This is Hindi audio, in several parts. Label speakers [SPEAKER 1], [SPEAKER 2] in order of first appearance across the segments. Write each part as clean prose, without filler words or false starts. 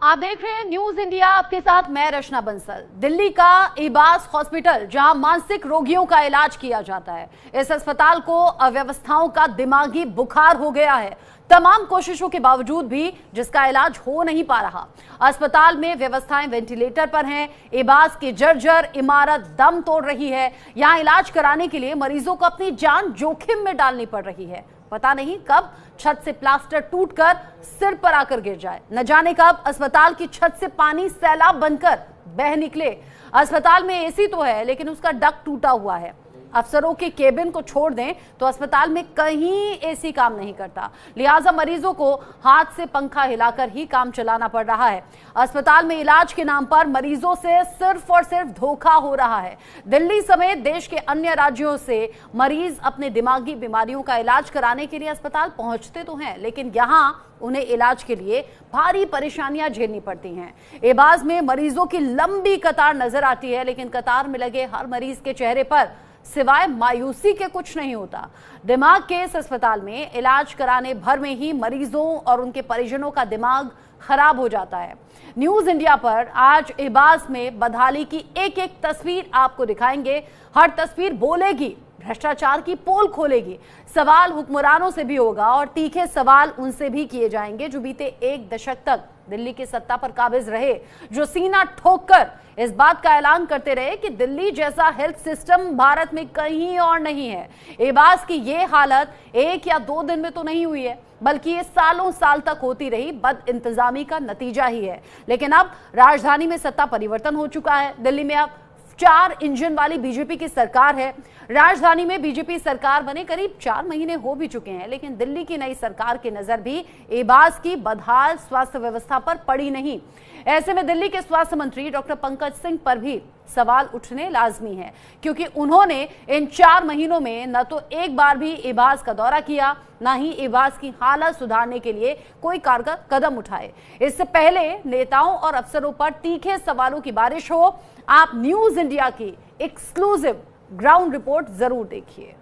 [SPEAKER 1] आप देख रहे हैं न्यूज इंडिया, आपके साथ मैं रचना बंसल। दिल्ली का इबास हॉस्पिटल, जहां मानसिक रोगियों का इलाज किया जाता है, इस अस्पताल को अव्यवस्थाओं का दिमागी बुखार हो गया है। तमाम कोशिशों के बावजूद भी जिसका इलाज हो नहीं पा रहा। अस्पताल में व्यवस्थाएं वेंटिलेटर पर हैं। इबास की जर्जर इमारत दम तोड़ रही है। यहां इलाज कराने के लिए मरीजों को अपनी जान जोखिम में डालनी पड़ रही है। पता नहीं कब छत से प्लास्टर टूटकर सिर पर आकर गिर जाए, न जाने कब अस्पताल की छत से पानी सैलाब बनकर बह निकले। अस्पताल में एसी तो है, लेकिन उसका डक्ट टूटा हुआ है। अफसरों के केबिन को छोड़ दें तो अस्पताल में कहीं एसी काम नहीं करता, लिहाजा मरीजों को हाथ से पंखा हिलाकर ही काम चलाना पड़ रहा है। अस्पताल में इलाज के नाम पर मरीजों से सिर्फ और सिर्फ धोखा हो रहा है। दिल्ली समेत देश के अन्य राज्यों से मरीज अपने दिमागी बीमारियों का इलाज कराने के लिए अस्पताल पहुंचते तो हैं, लेकिन यहाँ उन्हें इलाज के लिए भारी परेशानियां झेलनी पड़ती हैं। इबास में मरीजों की लंबी कतार नजर आती है, लेकिन कतार में लगे हर मरीज के चेहरे पर सिवाय मायूसी के कुछ नहीं होता। दिमाग के इस अस्पताल में इलाज कराने भर में ही मरीजों और उनके परिजनों का दिमाग खराब हो जाता है। न्यूज इंडिया पर आज इबास में बदहाली की एक एक तस्वीर आपको दिखाएंगे। हर तस्वीर बोलेगी, भ्रष्टाचार की पोल खोलेगी। सवाल हुक्मरानों से भी होगा और तीखे सवाल उनसे भी किए जाएंगे जो बीते एक दशक तक दिल्ली की सत्ता पर काबिज रहे, जो सीना ठोककर इस बात का ऐलान करते रहे कि दिल्ली जैसा हेल्थ सिस्टम भारत में कहीं और नहीं है। इबास की ये हालत एक या दो दिन में तो नहीं हुई है, बल्कि ये सालों साल तक होती रही बद इंतजामी का नतीजा ही है। लेकिन अब राजधानी में सत्ता परिवर्तन हो चुका है। दिल्ली में अब 4 इंजन वाली बीजेपी की सरकार है। राजधानी में बीजेपी सरकार बने करीब 4 महीने हो भी चुके हैं, लेकिन दिल्ली की नई सरकार की नजर भी इबास की बदहाल स्वास्थ्य व्यवस्था पर पड़ी नहीं। ऐसे में दिल्ली के स्वास्थ्य मंत्री डॉक्टर पंकज सिंह पर भी सवाल उठने लाजमी है, क्योंकि उन्होंने इन 4 महीनों में न तो एक बार भी इबास का दौरा किया, न ही इबास की हालत सुधारने के लिए कोई कारगर कदम उठाए। इससे पहले नेताओं और अफसरों पर तीखे सवालों की बारिश हो। आप न्यूज इंडिया की एक्सक्लूसिव ग्राउंड रिपोर्ट जरूर देखिए।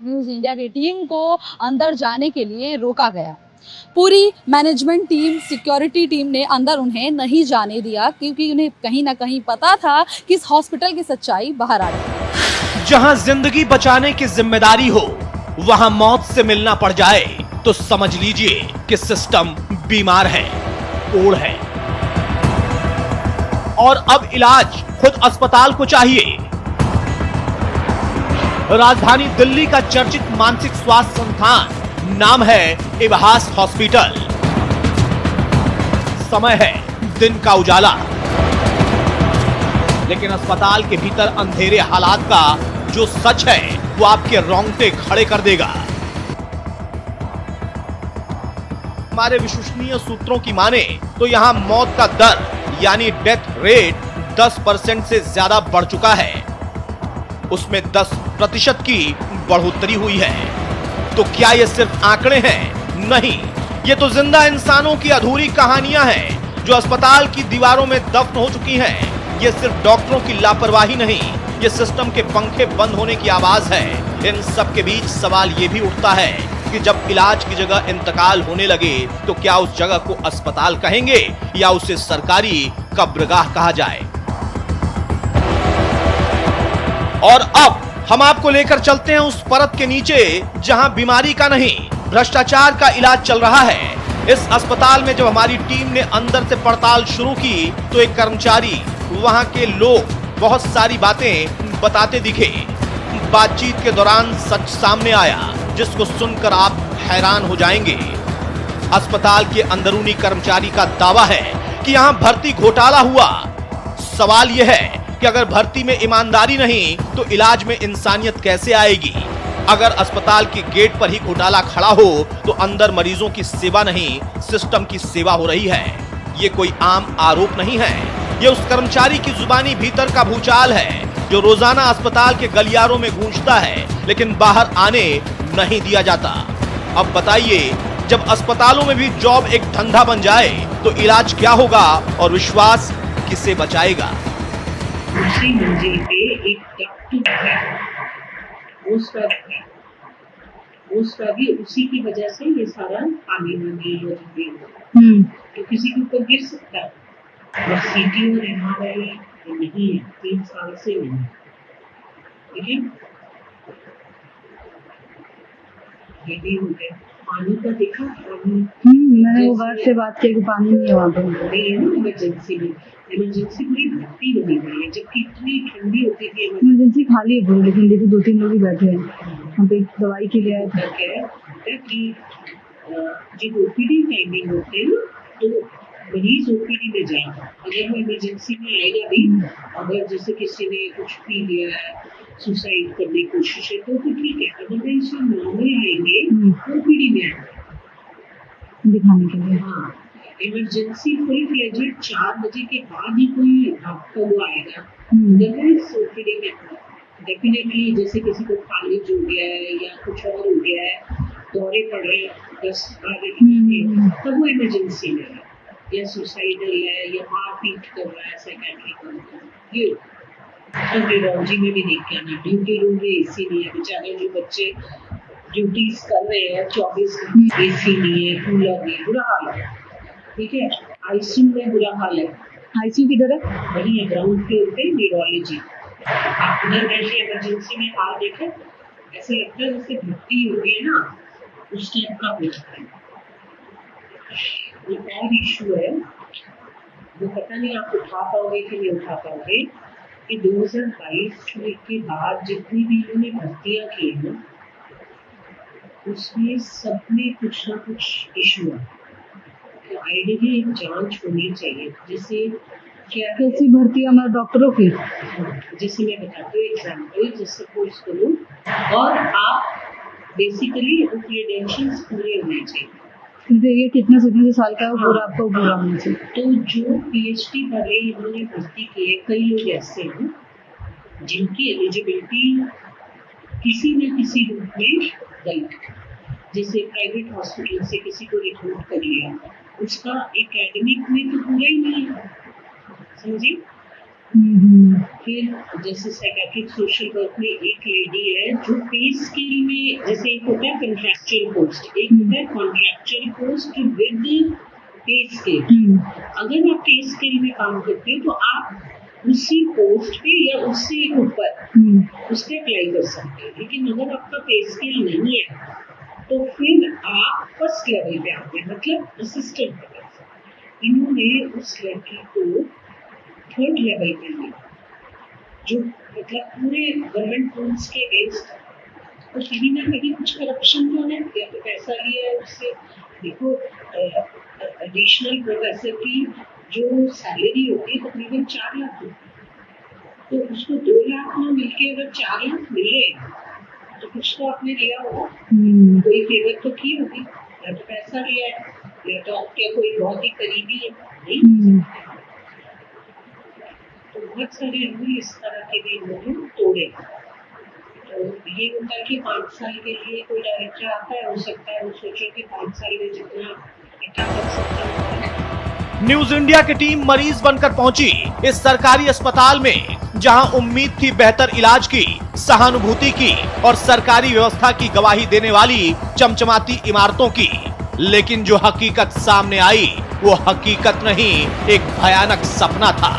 [SPEAKER 2] न्यूज इंडिया की टीम को अंदर जाने के लिए रोका गया। पूरी मैनेजमेंट टीम, सिक्योरिटी टीम ने अंदर उन्हें नहीं जाने दिया, क्योंकि उन्हें कहीं ना कहीं पता था कि इस हॉस्पिटल की सच्चाई बाहर आ रही है।
[SPEAKER 3] जहां जिंदगी बचाने की जिम्मेदारी हो, वहां मौत से मिलना पड़ जाए तो समझ लीजिए कि सिस्टम बीमार है, कोड़ है। और अब इलाज खुद अस्पताल को चाहिए। राजधानी दिल्ली का चर्चित मानसिक स्वास्थ्य संस्थान नाम है इबास हॉस्पिटल। समय है दिन का उजाला, लेकिन अस्पताल के भीतर अंधेरे हालात का जो सच है वो आपके रोंगटे खड़े कर देगा। हमारे विश्वसनीय सूत्रों की माने तो यहां मौत का दर यानी डेथ रेट 10% से ज्यादा बढ़ चुका है। उसमें 10% की बढ़ोतरी हुई है। तो क्या ये सिर्फ आंकड़े हैं? नहीं, ये तो जिंदा इंसानों की अधूरी कहानियां हैं जो अस्पताल की दीवारों में दफन हो चुकी हैं। ये सिर्फ डॉक्टरों की लापरवाही नहीं, ये सिस्टम के पंखे बंद होने की आवाज है। इन सब के बीच सवाल ये भी उठता है कि जब इलाज की जगह इंतकाल होने लगे तो क्या उस जगह को अस्पताल कहेंगे या उसे सरकारी कब्रगाह कहा जाए। और अब हम आपको लेकर चलते हैं उस परत के नीचे जहां बीमारी का नहीं, भ्रष्टाचार का इलाज चल रहा है। इस अस्पताल में जब हमारी टीम ने अंदर से पड़ताल शुरू की तो एक कर्मचारी, वहां के लोग बहुत सारी बातें बताते दिखे। बातचीत के दौरान सच सामने आया, जिसको सुनकर आप हैरान हो जाएंगे। अस्पताल के अंदरूनी कर्मचारी का दावा है कि यहां भर्ती घोटाला हुआ। सवाल यह है कि अगर भर्ती में ईमानदारी नहीं तो इलाज में इंसानियत कैसे आएगी। अगर अस्पताल के गेट पर ही घोटाला खड़ा हो तो अंदर मरीजों की सेवा नहीं, सिस्टम की सेवा हो रही है। ये कोई आम आरोप नहीं है, ये उस कर्मचारी की जुबानी भीतर का भूचाल है जो रोजाना अस्पताल के गलियारों में गूंजता है लेकिन बाहर आने नहीं दिया जाता। अब बताइए, जब अस्पतालों में भी जॉब एक धंधा बन जाए तो इलाज क्या होगा और विश्वास किसे बचाएगा?
[SPEAKER 4] उसी मंजिल पे एक डॉक्टर है, उसका भी उसी की वजह से ये सारा आने वाली तो किसी के ऊपर गिर सकता है। और सीटी और MRI नहीं है, 3 साल से नहीं है, ठीक है। ये भी हो गया। पानी का देखा,
[SPEAKER 2] मैंने वो गार्ड से बात की कि पानी नहीं है वहाँ पे।
[SPEAKER 4] नहीं है ना इमरजेंसी में, इमरजेंसी पूरी भर्ती बनी हुई है, जबकि इतनी ठंडी होती थी।
[SPEAKER 2] इमरजेंसी खाली है पूरी, लेकिन देखिए 2-3 लोग ही बैठे हैं वहाँ पे दवाई के लिए।
[SPEAKER 4] कि जब ओपीडी टाइमिंग होते हैं तो मरीज ओपीडी में जाए। अगर वो इमरजेंसी में आएगा भी, अगर जैसे किसी ने कुछ पी लिया है, सुसाइड करने की कोशिश है तो ठीक है, अदरवाइज नॉर्मल आएंगे ओपीडी में आएंगे
[SPEAKER 2] दिखाने के लिए।
[SPEAKER 4] हाँ, इमरजेंसी फुल फ्लेजेड 4 बजे के बाद ही कोई आपका वो आएगा। अदरवाइज ओपीडी में डेफिनेटली, जैसे किसी को फालिज हो गया है या कुछ और हो गया है, दौरे पड़ रहे 10-12 तब वो इमरजेंसी में है, या सुसाइडल है या मारपीट कर रहा है, साइकेट्रिक ये न्यूरोलॉजी में भी देख के आना। ड्यूटी रूम में AC नहीं है, बेचारे जो बच्चे ड्यूटीज कर रहे हैं 24 घंटे, AC नहीं है, कूलर नहीं, बुरा हाल है, ठीक है। ICU में बुरा हाल है।
[SPEAKER 2] ICU किधर है?
[SPEAKER 4] वही है ग्राउंड फ्लोर पे, न्यूरोलॉजी। आप उधर बैठे इमरजेंसी में हाल देखें, ऐसे लगता है जैसे भर्ती हो गई है ना, उस टाइप का होता है। एक और इशू है, वो पता नहीं आप उठा पाओगे कि नहीं उठा पाओगे, कि 2022 के बाद जितनी भी इन्होंने भर्तियां की है ना, उसमें सब में कुछ ना कुछ इशू है। तो आइडियली एक जांच होनी चाहिए, जिससे क्या
[SPEAKER 2] कैसी भर्ती हमारे डॉक्टरों की,
[SPEAKER 4] जैसे मैं बताती हूँ एग्जाम्पल, जैसे कोर्स करूँ और आप बेसिकली क्रेडेंशियल्स पूरे होने चाहिए।
[SPEAKER 2] ये कितने से कितने साल का है पूरा आपको पूरा होना चाहिए।
[SPEAKER 4] तो जो PhD वाले इन्होंने भर्ती की है, कई लोग ऐसे हैं जिनकी एलिजिबिलिटी किसी न किसी रूप में गई, जैसे प्राइवेट हॉस्पिटल से किसी को रिक्रूट कर लिया, उसका एकेडमिक में तो पूरा ही नहीं है, समझे। फिर जैसे साइकेट्रिक सोशल वर्क में एक लेडी है जो पे स्केल में, जैसे एक होता है कंट्रैक्चुअल पोस्ट, एक होता है कॉन्ट्रैक्चुअल पोस्ट विद पे स्केल। अगर आप पे स्केल में काम करते हो तो आप उसी पोस्ट पे या उससे ऊपर उस पर अप्लाई कर सकते हैं। लेकिन अगर आपका पे स्केल नहीं है तो फिर आप फर्स्ट लेवल पे आते हैं, मतलब असिस्टेंट लेवल। इन्होंने उस लड़की को 3rd लेवल पे लिया, जो मतलब पूरे गवर्नमेंट रूल्स के अगेंस्ट। तो कहीं ना कहीं कुछ करप्शन तो है, या तो पैसा लिया है उससे। देखो एडिशनल प्रोफेसर की जो सैलरी होती है तकरीबन 4 लाख होती है, तो उसको 2 लाख में मिलके अगर 4 लाख मिले तो कुछ तो आपने लिया होगा, कोई फेवर तो की होगी, या तो पैसा लिया है या तो आपके कोई बहुत ही करीबी है, नहीं। तो बहुत सारे रूल इस तरह के भी इन्होंने तोड़े। तो ये होता है कि 5 साल के लिए कोई डायरेक्टर आता है, हो सकता है वो सोचे कि 5 साल में जितना इकट्ठा कर सकता है।
[SPEAKER 3] न्यूज इंडिया की टीम मरीज बनकर पहुंची इस सरकारी अस्पताल में, जहां उम्मीद थी बेहतर इलाज की, सहानुभूति की और सरकारी व्यवस्था की गवाही देने वाली चमचमाती इमारतों की। लेकिन जो हकीकत सामने आई वो हकीकत नहीं, एक भयानक सपना था।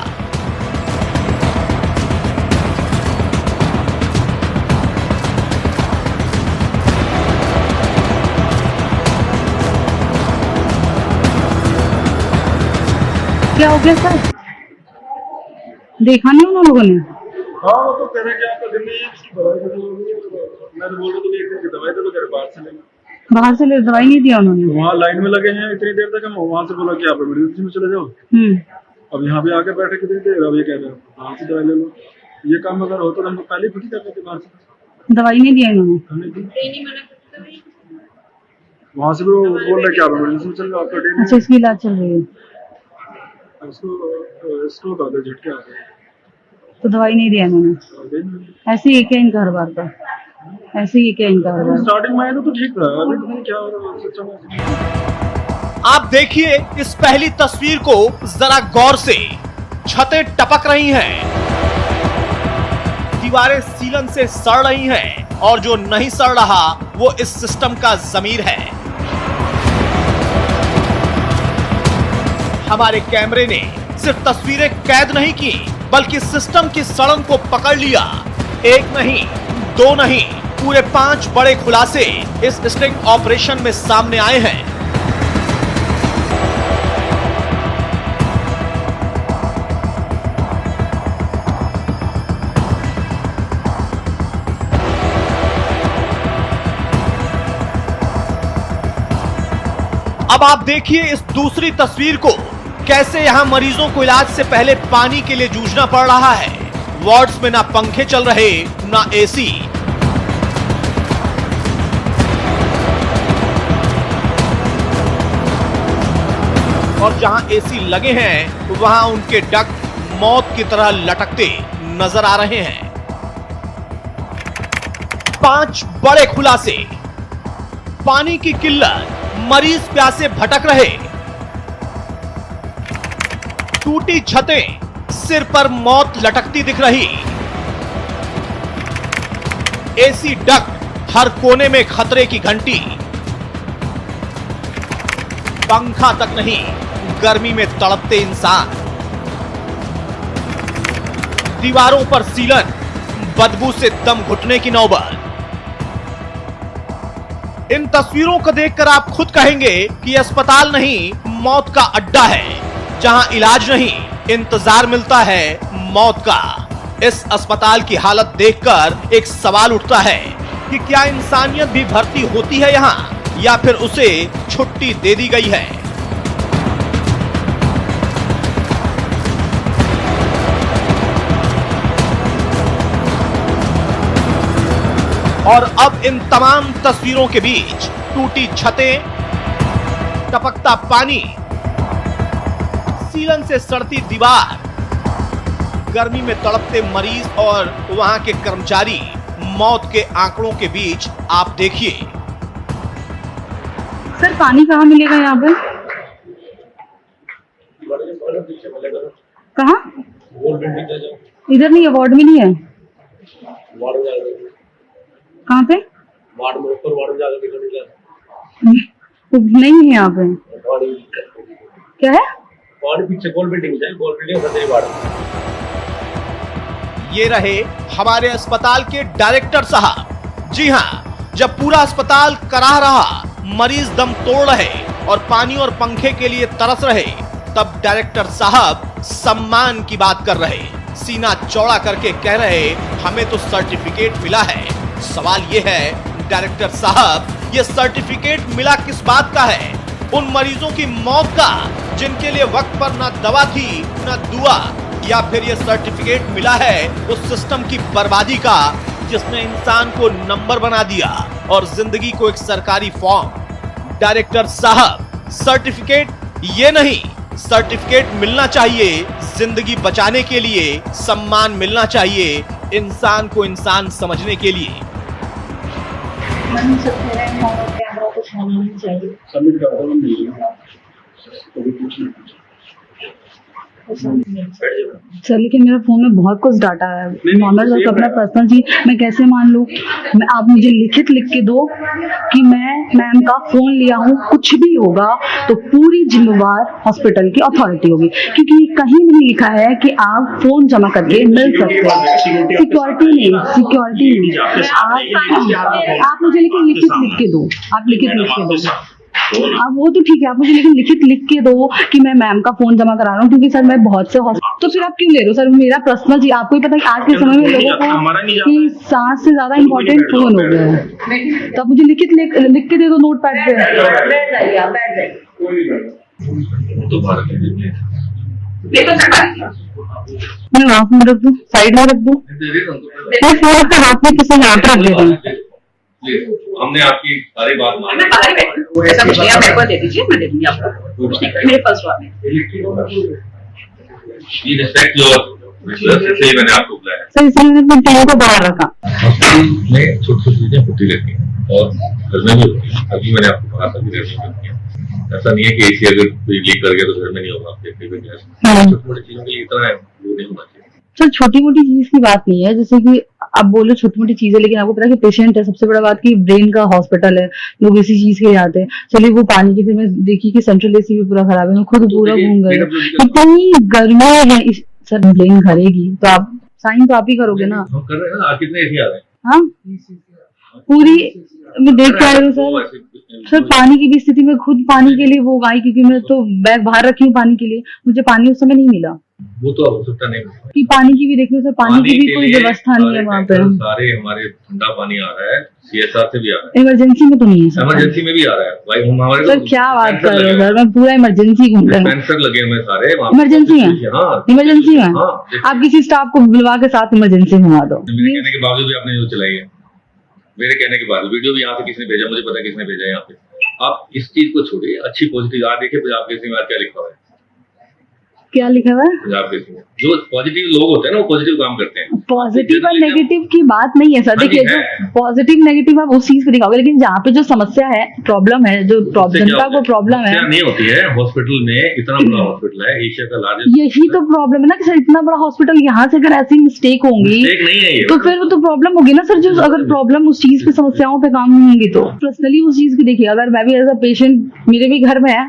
[SPEAKER 2] क्या हो गया सर? देखा नहीं उन लोगों ने?
[SPEAKER 5] हाँ वो तो कह रहे कि आपका दिन नहीं है, उसकी दवाई तो मैं तो बोल रहा था एक दिन की दवाई तो कह रहे बाहर से लेना।
[SPEAKER 2] बाहर से ले दवाई नहीं दिया उन्होंने?
[SPEAKER 5] वहाँ लाइन में लगे हैं इतनी देर तक, हम वहाँ से बोला कि आप इमरजेंसी में चले जाओ। अब यहाँ पे आके बैठे कितनी देर, अब ये कह रहे हैं बाहर से दवाई ले लो। ये काम अगर होता तो हम पहले खुद ही कर देते बाहर से।
[SPEAKER 2] दवाई नहीं दिया इन्होंने?
[SPEAKER 5] वहाँ से भी वो बोल रहे कि आप इमरजेंसी में चले जाओ, आपका डे।
[SPEAKER 2] अच्छा, इसकी इलाज चल रही है।
[SPEAKER 5] उसको स्ट्रोक आ गया, झटके आ गए।
[SPEAKER 2] तो दवाई नहीं दिया इन्होंने? ऐसे ही क्या इनका हर बार का? ऐसे ही क्या इनका हर बार?
[SPEAKER 5] स्टार्टिंग में आया तो ठीक रहा, अभी पता नहीं क्या हो रहा है सिस्टम में।
[SPEAKER 3] आप देखिए इस पहली तस्वीर को जरा गौर से। छतें टपक रही हैं, दीवारें सीलन से सड़ रही हैं, और जो नहीं सड़ रहा वो इस सिस्टम का जमीर है। हमारे कैमरे ने सिर्फ तस्वीरें कैद नहीं की, बल्कि सिस्टम की सड़न को पकड़ लिया। एक नहीं, दो नहीं, पूरे 5 बड़े खुलासे इस स्टिंग ऑपरेशन में सामने आए हैं। अब आप देखिए इस दूसरी तस्वीर को, कैसे यहां मरीजों को इलाज से पहले पानी के लिए जूझना पड़ रहा है। वार्ड्स में ना पंखे चल रहे, ना एसी। और जहां एसी लगे हैं वहां उनके डक्ट मौत की तरह लटकते नजर आ रहे हैं। 5 बड़े खुलासे, पानी की किल्लत, मरीज प्यासे भटक रहे, टूटी छतें, सिर पर मौत लटकती दिख रही, एसी डक्ट, हर कोने में खतरे की घंटी, पंखा तक नहीं, गर्मी में तड़पते इंसान, दीवारों पर सीलन, बदबू से दम घुटने की नौबत। इन तस्वीरों को देखकर आप खुद कहेंगे कि यह अस्पताल नहीं, मौत का अड्डा है, जहां इलाज नहीं, इंतजार मिलता है मौत का। इस अस्पताल की हालत देखकर एक सवाल उठता है कि क्या इंसानियत भी भर्ती होती है यहां, या फिर उसे छुट्टी दे दी गई है। और अब इन तमाम तस्वीरों के बीच टूटी छतें, टपकता पानी, सीलन से सड़ती दीवार, गर्मी में तड़पते मरीज और वहां के कर्मचारी, मौत के आंकड़ों के बीच आप देखिए।
[SPEAKER 2] सर पानी कहाँ मिलेगा यहाँ पे? कहाँ? इधर नहीं है, वार्ड में नहीं है। कहाँ पे?
[SPEAKER 6] वार्ड में ऊपर वार्ड में जाकर
[SPEAKER 2] नहीं है यहाँ पे। क्या है?
[SPEAKER 6] वार्ड पीछे गोल बिल्डिंग है, गोल बिल्डिंग वार्ड।
[SPEAKER 3] ये रहे हमारे अस्पताल के डायरेक्टर साहब। जी हाँ, जब पूरा अस्पताल कराह रहा, मरीज दम तोड़ रहे और पानी और पंखे के लिए तरस रहे, तब डायरेक्टर साहब सम्मान की बात कर रहे, सीना चौड़ा करके कह रहे हमें तो सर्टिफिकेट मिला है। सवाल ये है डायरेक्टर साहब, ये सर्टिफिकेट मिला किस बात का है? उन मरीजों की मौत का जिनके लिए वक्त पर ना दवा थी ना दुआ, या फिर ये सर्टिफिकेट मिला है उस सिस्टम की बर्बादी का जिसने इंसान को नंबर बना दिया और जिंदगी को एक सरकारी फॉर्म। डायरेक्टर साहब, सर्टिफिकेट ये नहीं, सर्टिफिकेट मिलना चाहिए जिंदगी बचाने के लिए, सम्मान मिलना चाहिए इंसान को इंसान समझने के लिए।
[SPEAKER 4] कैमरा कुछ होना नहीं चाहिए।
[SPEAKER 5] सबमिट कर दो, मिल गया तो कुछ नहीं।
[SPEAKER 2] सर लेकिन मेरा फोन में बहुत कुछ डाटा है, नॉर्मल और अपना पर्सनल चीज मैं कैसे मान लूं? मैं आप मुझे लिखित लिख के दो कि मैं मैम का फोन लिया हूं, कुछ भी होगा तो पूरी जिम्मेवार हॉस्पिटल की अथॉरिटी होगी, क्योंकि कहीं नहीं लिखा है कि आप फोन जमा करके मिल सकते हैं। सिक्योरिटी नहीं, आप मुझे लेकिन लिखित लिख के दो, आप लिखित लिख के दो। अब वो तो ठीक है, आप मुझे लेकिन लिखित लिख के दो कि मैं मैम का फोन जमा करा रहा हूँ, क्योंकि सर मैं बहुत से तो फिर आप क्यों ले रहे हो सर? मेरा पर्सनल जी, आपको ही पता है कि आज के समय में लोगों को कि सांस से ज्यादा इम्पोर्टेंट फोन हो गया है। तो आप मुझे लिखित लिख के दे दो नोट पैड पे। मैं हाथ में रख दूं, साइड में रख दूं, मैं फोन अपने हाथ में किसी हाथ रख दे रही हूँ।
[SPEAKER 6] हमने आपकी सारी बात मानी।
[SPEAKER 7] मैं बाहर बैठी हूँ, ऐसा कुछ नहीं, आप पेपर दे दीजिए, मैं दे दूंगी आपको। मेरे पास
[SPEAKER 6] वी रिस्पेक्ट योर विश्वास, इसलिए मैंने आपको बुलाया।
[SPEAKER 2] सर इसलिए मैंने अपने टीम को बाहर रखा।
[SPEAKER 6] हॉस्पिटल में छोटी छोटी चीजें होती रहती हैं और घर में भी होती है। अभी मैंने आपको कहा था कि घर में भी होती है। ऐसा नहीं है कि एसी अगर कोई लीक कर गया तो घर में नहीं होगा। आप देखते हुए छोटी मोटी चीजों के लिए इतना वो नहीं होना चाहिए।
[SPEAKER 2] सर छोटी मोटी चीज की बात नहीं है, जैसे कि आप बोलो छोटी मोटी चीजें, लेकिन आपको पता है कि पेशेंट है, सबसे बड़ा बात कि ब्रेन का हॉस्पिटल है, लोग इसी चीज के लिए आते हैं। चलिए वो पानी की, फिर मैं देखी कि सेंट्रल एसी भी पूरा खराब है, मैं खुद पूरा घूम गई, इतनी गर्मी है सर ब्रेन भरेगी तो आप साइन तो आप ही करोगे ना।
[SPEAKER 6] हम कर रहे हैं ना, कितने एसी आ रहे हैं?
[SPEAKER 2] हाँ पूरी मैं देख के आई हूँ सर पानी की भी स्थिति में खुद पानी के लिए वो आई, क्योंकि मैं तो बैग बाहर रखी हूँ पानी के लिए, मुझे पानी उस समय नहीं मिला।
[SPEAKER 6] वो तो हो सकता नहीं
[SPEAKER 2] कि पानी की भी देख लो सर, पानी की भी कोई व्यवस्था नहीं है वहाँ पे।
[SPEAKER 6] सारे हमारे ठंडा पानी आ रहा है, सीएसआर से भी आ रहा है।
[SPEAKER 2] इमरजेंसी में तो नहीं है सर,
[SPEAKER 6] इमरजेंसी में भी आ रहा है भाई। हम हमारे
[SPEAKER 2] सर क्या बात कर रहे हो सर, मैं पूरा इमरजेंसी घूम रहा हूँ।
[SPEAKER 6] सेंसर लगे हुए सारे
[SPEAKER 2] इमरजेंसी है,
[SPEAKER 6] हाँ
[SPEAKER 2] इमरजेंसी है।
[SPEAKER 6] हाँ,
[SPEAKER 2] आप किसी स्टाफ को बुलवा के साथ इमरजेंसी घुमा दो।
[SPEAKER 6] मेरे कहने के बावजूद भी आपने न्यूज चलाई है। मेरे कहने के बाद वीडियो भी यहाँ से किसने भेजा, मुझे पता है किसने भेजा यहाँ पे। आप इस चीज को छोड़िए, अच्छी पॉजिटिव आज देखिए पंजाब केसरी में क्या लिखा हुआ है।
[SPEAKER 2] क्या लिखा हुआ है?
[SPEAKER 6] पंजाब केसरी में जो पॉजिटिव लोग होते हैं ना वो पॉजिटिव काम करते हैं।
[SPEAKER 2] पॉजिटिव और नेगेटिव की बात नहीं है सर, देखिए जो पॉजिटिव नेगेटिव आप उस चीज पे दिखाओगे, लेकिन जहाँ पे जो समस्या है, प्रॉब्लम है, जो जनता को प्रॉब्लम है
[SPEAKER 6] नहीं होती है। हॉस्पिटल में इतना बड़ा हॉस्पिटल है, एशिया का लार्जेस्ट,
[SPEAKER 2] यही तो प्रॉब्लम है ना कि सर इतना बड़ा हॉस्पिटल, यहाँ से अगर ऐसी मिस्टेक होंगी
[SPEAKER 6] नहीं है ये,
[SPEAKER 2] तो फिर वो तो प्रॉब्लम होगी ना सर। जो अगर प्रॉब्लम उस चीज पे, समस्याओं पे काम नहीं होंगी तो पर्सनली उस चीज की देखिए, अगर मैं भी एज अ पेशेंट, मेरे भी घर में है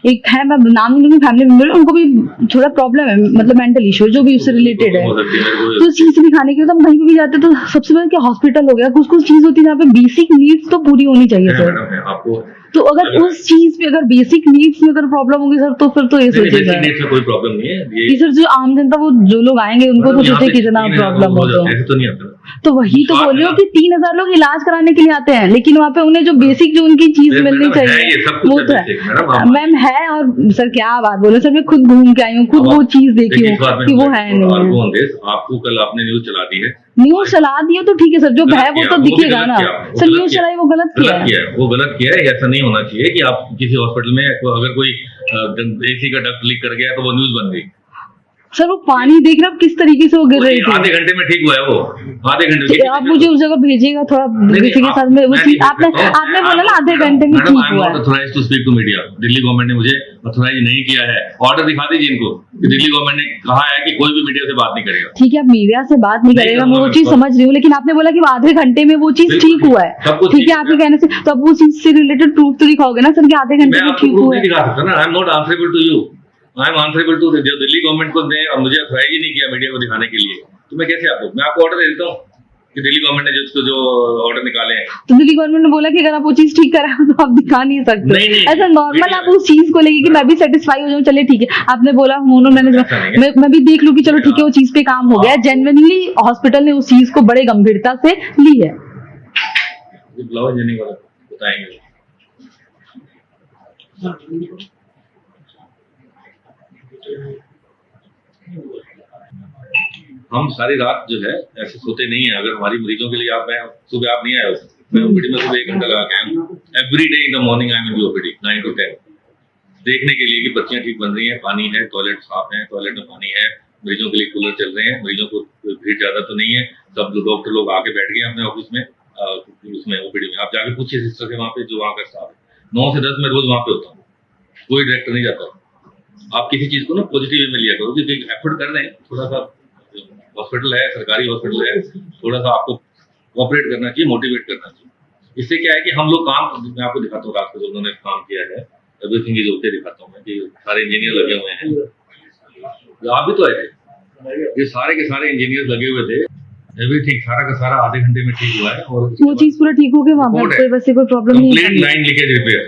[SPEAKER 2] एक है, मैं नाम नहीं लूंगी, फैमिली मेंबर, उनको भी थोड़ा प्रॉब्लम है, मतलब मेंटल इश्यू जो भी उससे रिलेटेड है, तो उस चीज से दिखाने के लिए तो हम कहीं पे भी जाते हैं तो सबसे पहले क्या हॉस्पिटल हो गया, कुछ कुछ चीज होती है जहाँ पे बेसिक नीड्स तो पूरी होनी चाहिए सर।
[SPEAKER 6] आपको
[SPEAKER 2] तो अगर उस चीज पे, अगर बेसिक नीड्स में अगर प्रॉब्लम होगी सर, तो फिर तो ये सोचेगा
[SPEAKER 6] कोई प्रॉब्लम नहीं है
[SPEAKER 2] कि सर जो आम जनता, वो जो लोग आएंगे उनको तो सोचे कितना प्रॉब्लम हो,
[SPEAKER 6] तो नहीं आता।
[SPEAKER 2] तो वही तो बोल रही हो कि 3000 लोग इलाज कराने के लिए आते हैं, लेकिन वहाँ पे उन्हें जो बेसिक, जो उनकी चीज मिलनी चाहिए वो तो है मैम है। और सर क्या बात बोलो सर, मैं खुद घूम के आई हूँ, खुद वो चीज देखी हूँ कि वो है नहीं।
[SPEAKER 6] आपको कल आपने न्यूज चला दी है,
[SPEAKER 2] न्यूज चला दी तो ठीक है सर, जो है वो तो दिखेगा ना सर। न्यूज चलाई वो गलत किया है,
[SPEAKER 6] वो गलत किया है। ऐसा नहीं होना चाहिए कि आप किसी हॉस्पिटल में अगर कोई एसी का डक्ट लीक कर गया तो वो न्यूज बन गई।
[SPEAKER 2] सर वो पानी देख रहे हो किस तरीके से वो गिर रही थी,
[SPEAKER 6] आधे घंटे में ठीक हुआ है वो, आधे घंटे में।
[SPEAKER 2] आप मुझे उस जगह भेजिएगा थोड़ा किसी के साथ में, आपने बोला ना आधे घंटे में ठीक हुआ है।
[SPEAKER 6] Authorise to speak to media, Delhi government ने मुझे ऑथराइज नहीं किया है। ऑर्डर दिखा दीजिए इनको कि दिल्ली गवर्नमेंट ने कहा है कि कोई भी मीडिया से बात नहीं करेगा।
[SPEAKER 2] ठीक है, आप मीडिया से बात नहीं करेगा, मैं वो चीज समझ रही हूँ, लेकिन आपने बोला कि आधे घंटे में वो चीज ठीक हुआ है। ठीक है, आपके कहने से तो अब वो चीज से रिलेटेड प्रूफ तो दिखाओगे ना सर कि आधे घंटे में ठीक हुआ है।
[SPEAKER 6] दिखा सकता ना, I am not answerable to you, I am answerable to Delhi government को दे, और मुझे ऑथराइज ही नहीं किया मीडिया को दिखाने के लिए, तो मैं कैसे आपको, मैं आपको ऑर्डर दे देता हूँ कि दिल्ली गवर्नमेंट ने जो ऑर्डर निकाले हैं।
[SPEAKER 2] तो दिल्ली गवर्नमेंट ने बोला कि अगर आप वो चीज ठीक करा तो आप दिखा नहीं सकते। ऐसा नॉर्मल आप उस चीज को लेके कि मैं भी सेटिस्फाई हो जाऊँ, चलिए ठीक है आपने बोला मोनो, मैं भी देख लूँ कि चलो ठीक है वो चीज पे काम हो गया, जेन्युइनली हॉस्पिटल ने उस चीज को बड़े गंभीरता से ली है।
[SPEAKER 6] बताएंगे हम सारी रात जो है ऐसे सोते नहीं है। अगर हमारी मरीजों के लिए सुबह आप नहीं आए हो, मैं ओपीडी में सुबह 1 घंटा लगा के आया हूँ। Every day in the morning I am in the OPD 9 to 10, देखने के लिए कि बच्चियां ठीक बन रही हैं, पानी है, टॉयलेट साफ है, टॉयलेट में पानी है, मरीजों के लिए कूलर चल रहे हैं, मरीजों को भीड़ ज्यादा तो नहीं है, सब डॉक्टर लोग आके बैठ गए अपने ऑफिस में, उसमें ओपीडी में। आप जाके पूछिए सिस्टर से वहाँ पे जो वहाँ का स्टाफ है, 9 से 10 मैं रोज वहाँ पे होता हूँ, कोई डायरेक्टर नहीं जाता। आप किसी चीज को ना पॉजिटिव में लिया करो, क्योंकि एफर्ट कर रहे हैं, थोड़ा सा हॉस्पिटल है, सरकारी हॉस्पिटल है, थोड़ा सा आपको कोऑपरेट करना चाहिए, मोटिवेट करना चाहिए। इससे क्या है कि हम लोग काम, मैं आपको दिखाता हूँ रात को जो उन्होंने काम किया है, एवरीथिंग इज ओके दिखाता हूँ मैं कि सारे इंजीनियर लगे हुए हैं। आप भी तो आए थे, ये सारे के सारे इंजीनियर लगे हुए थे, एवरीथिंग सारा का सारा आधे घंटे में ठीक हुआ है। और
[SPEAKER 2] वो चीज पूरा ठीक हो गया, वहाँ पे वैसे कोई प्रॉब्लम नहीं है।
[SPEAKER 6] लाइन लीकेज रिपेयर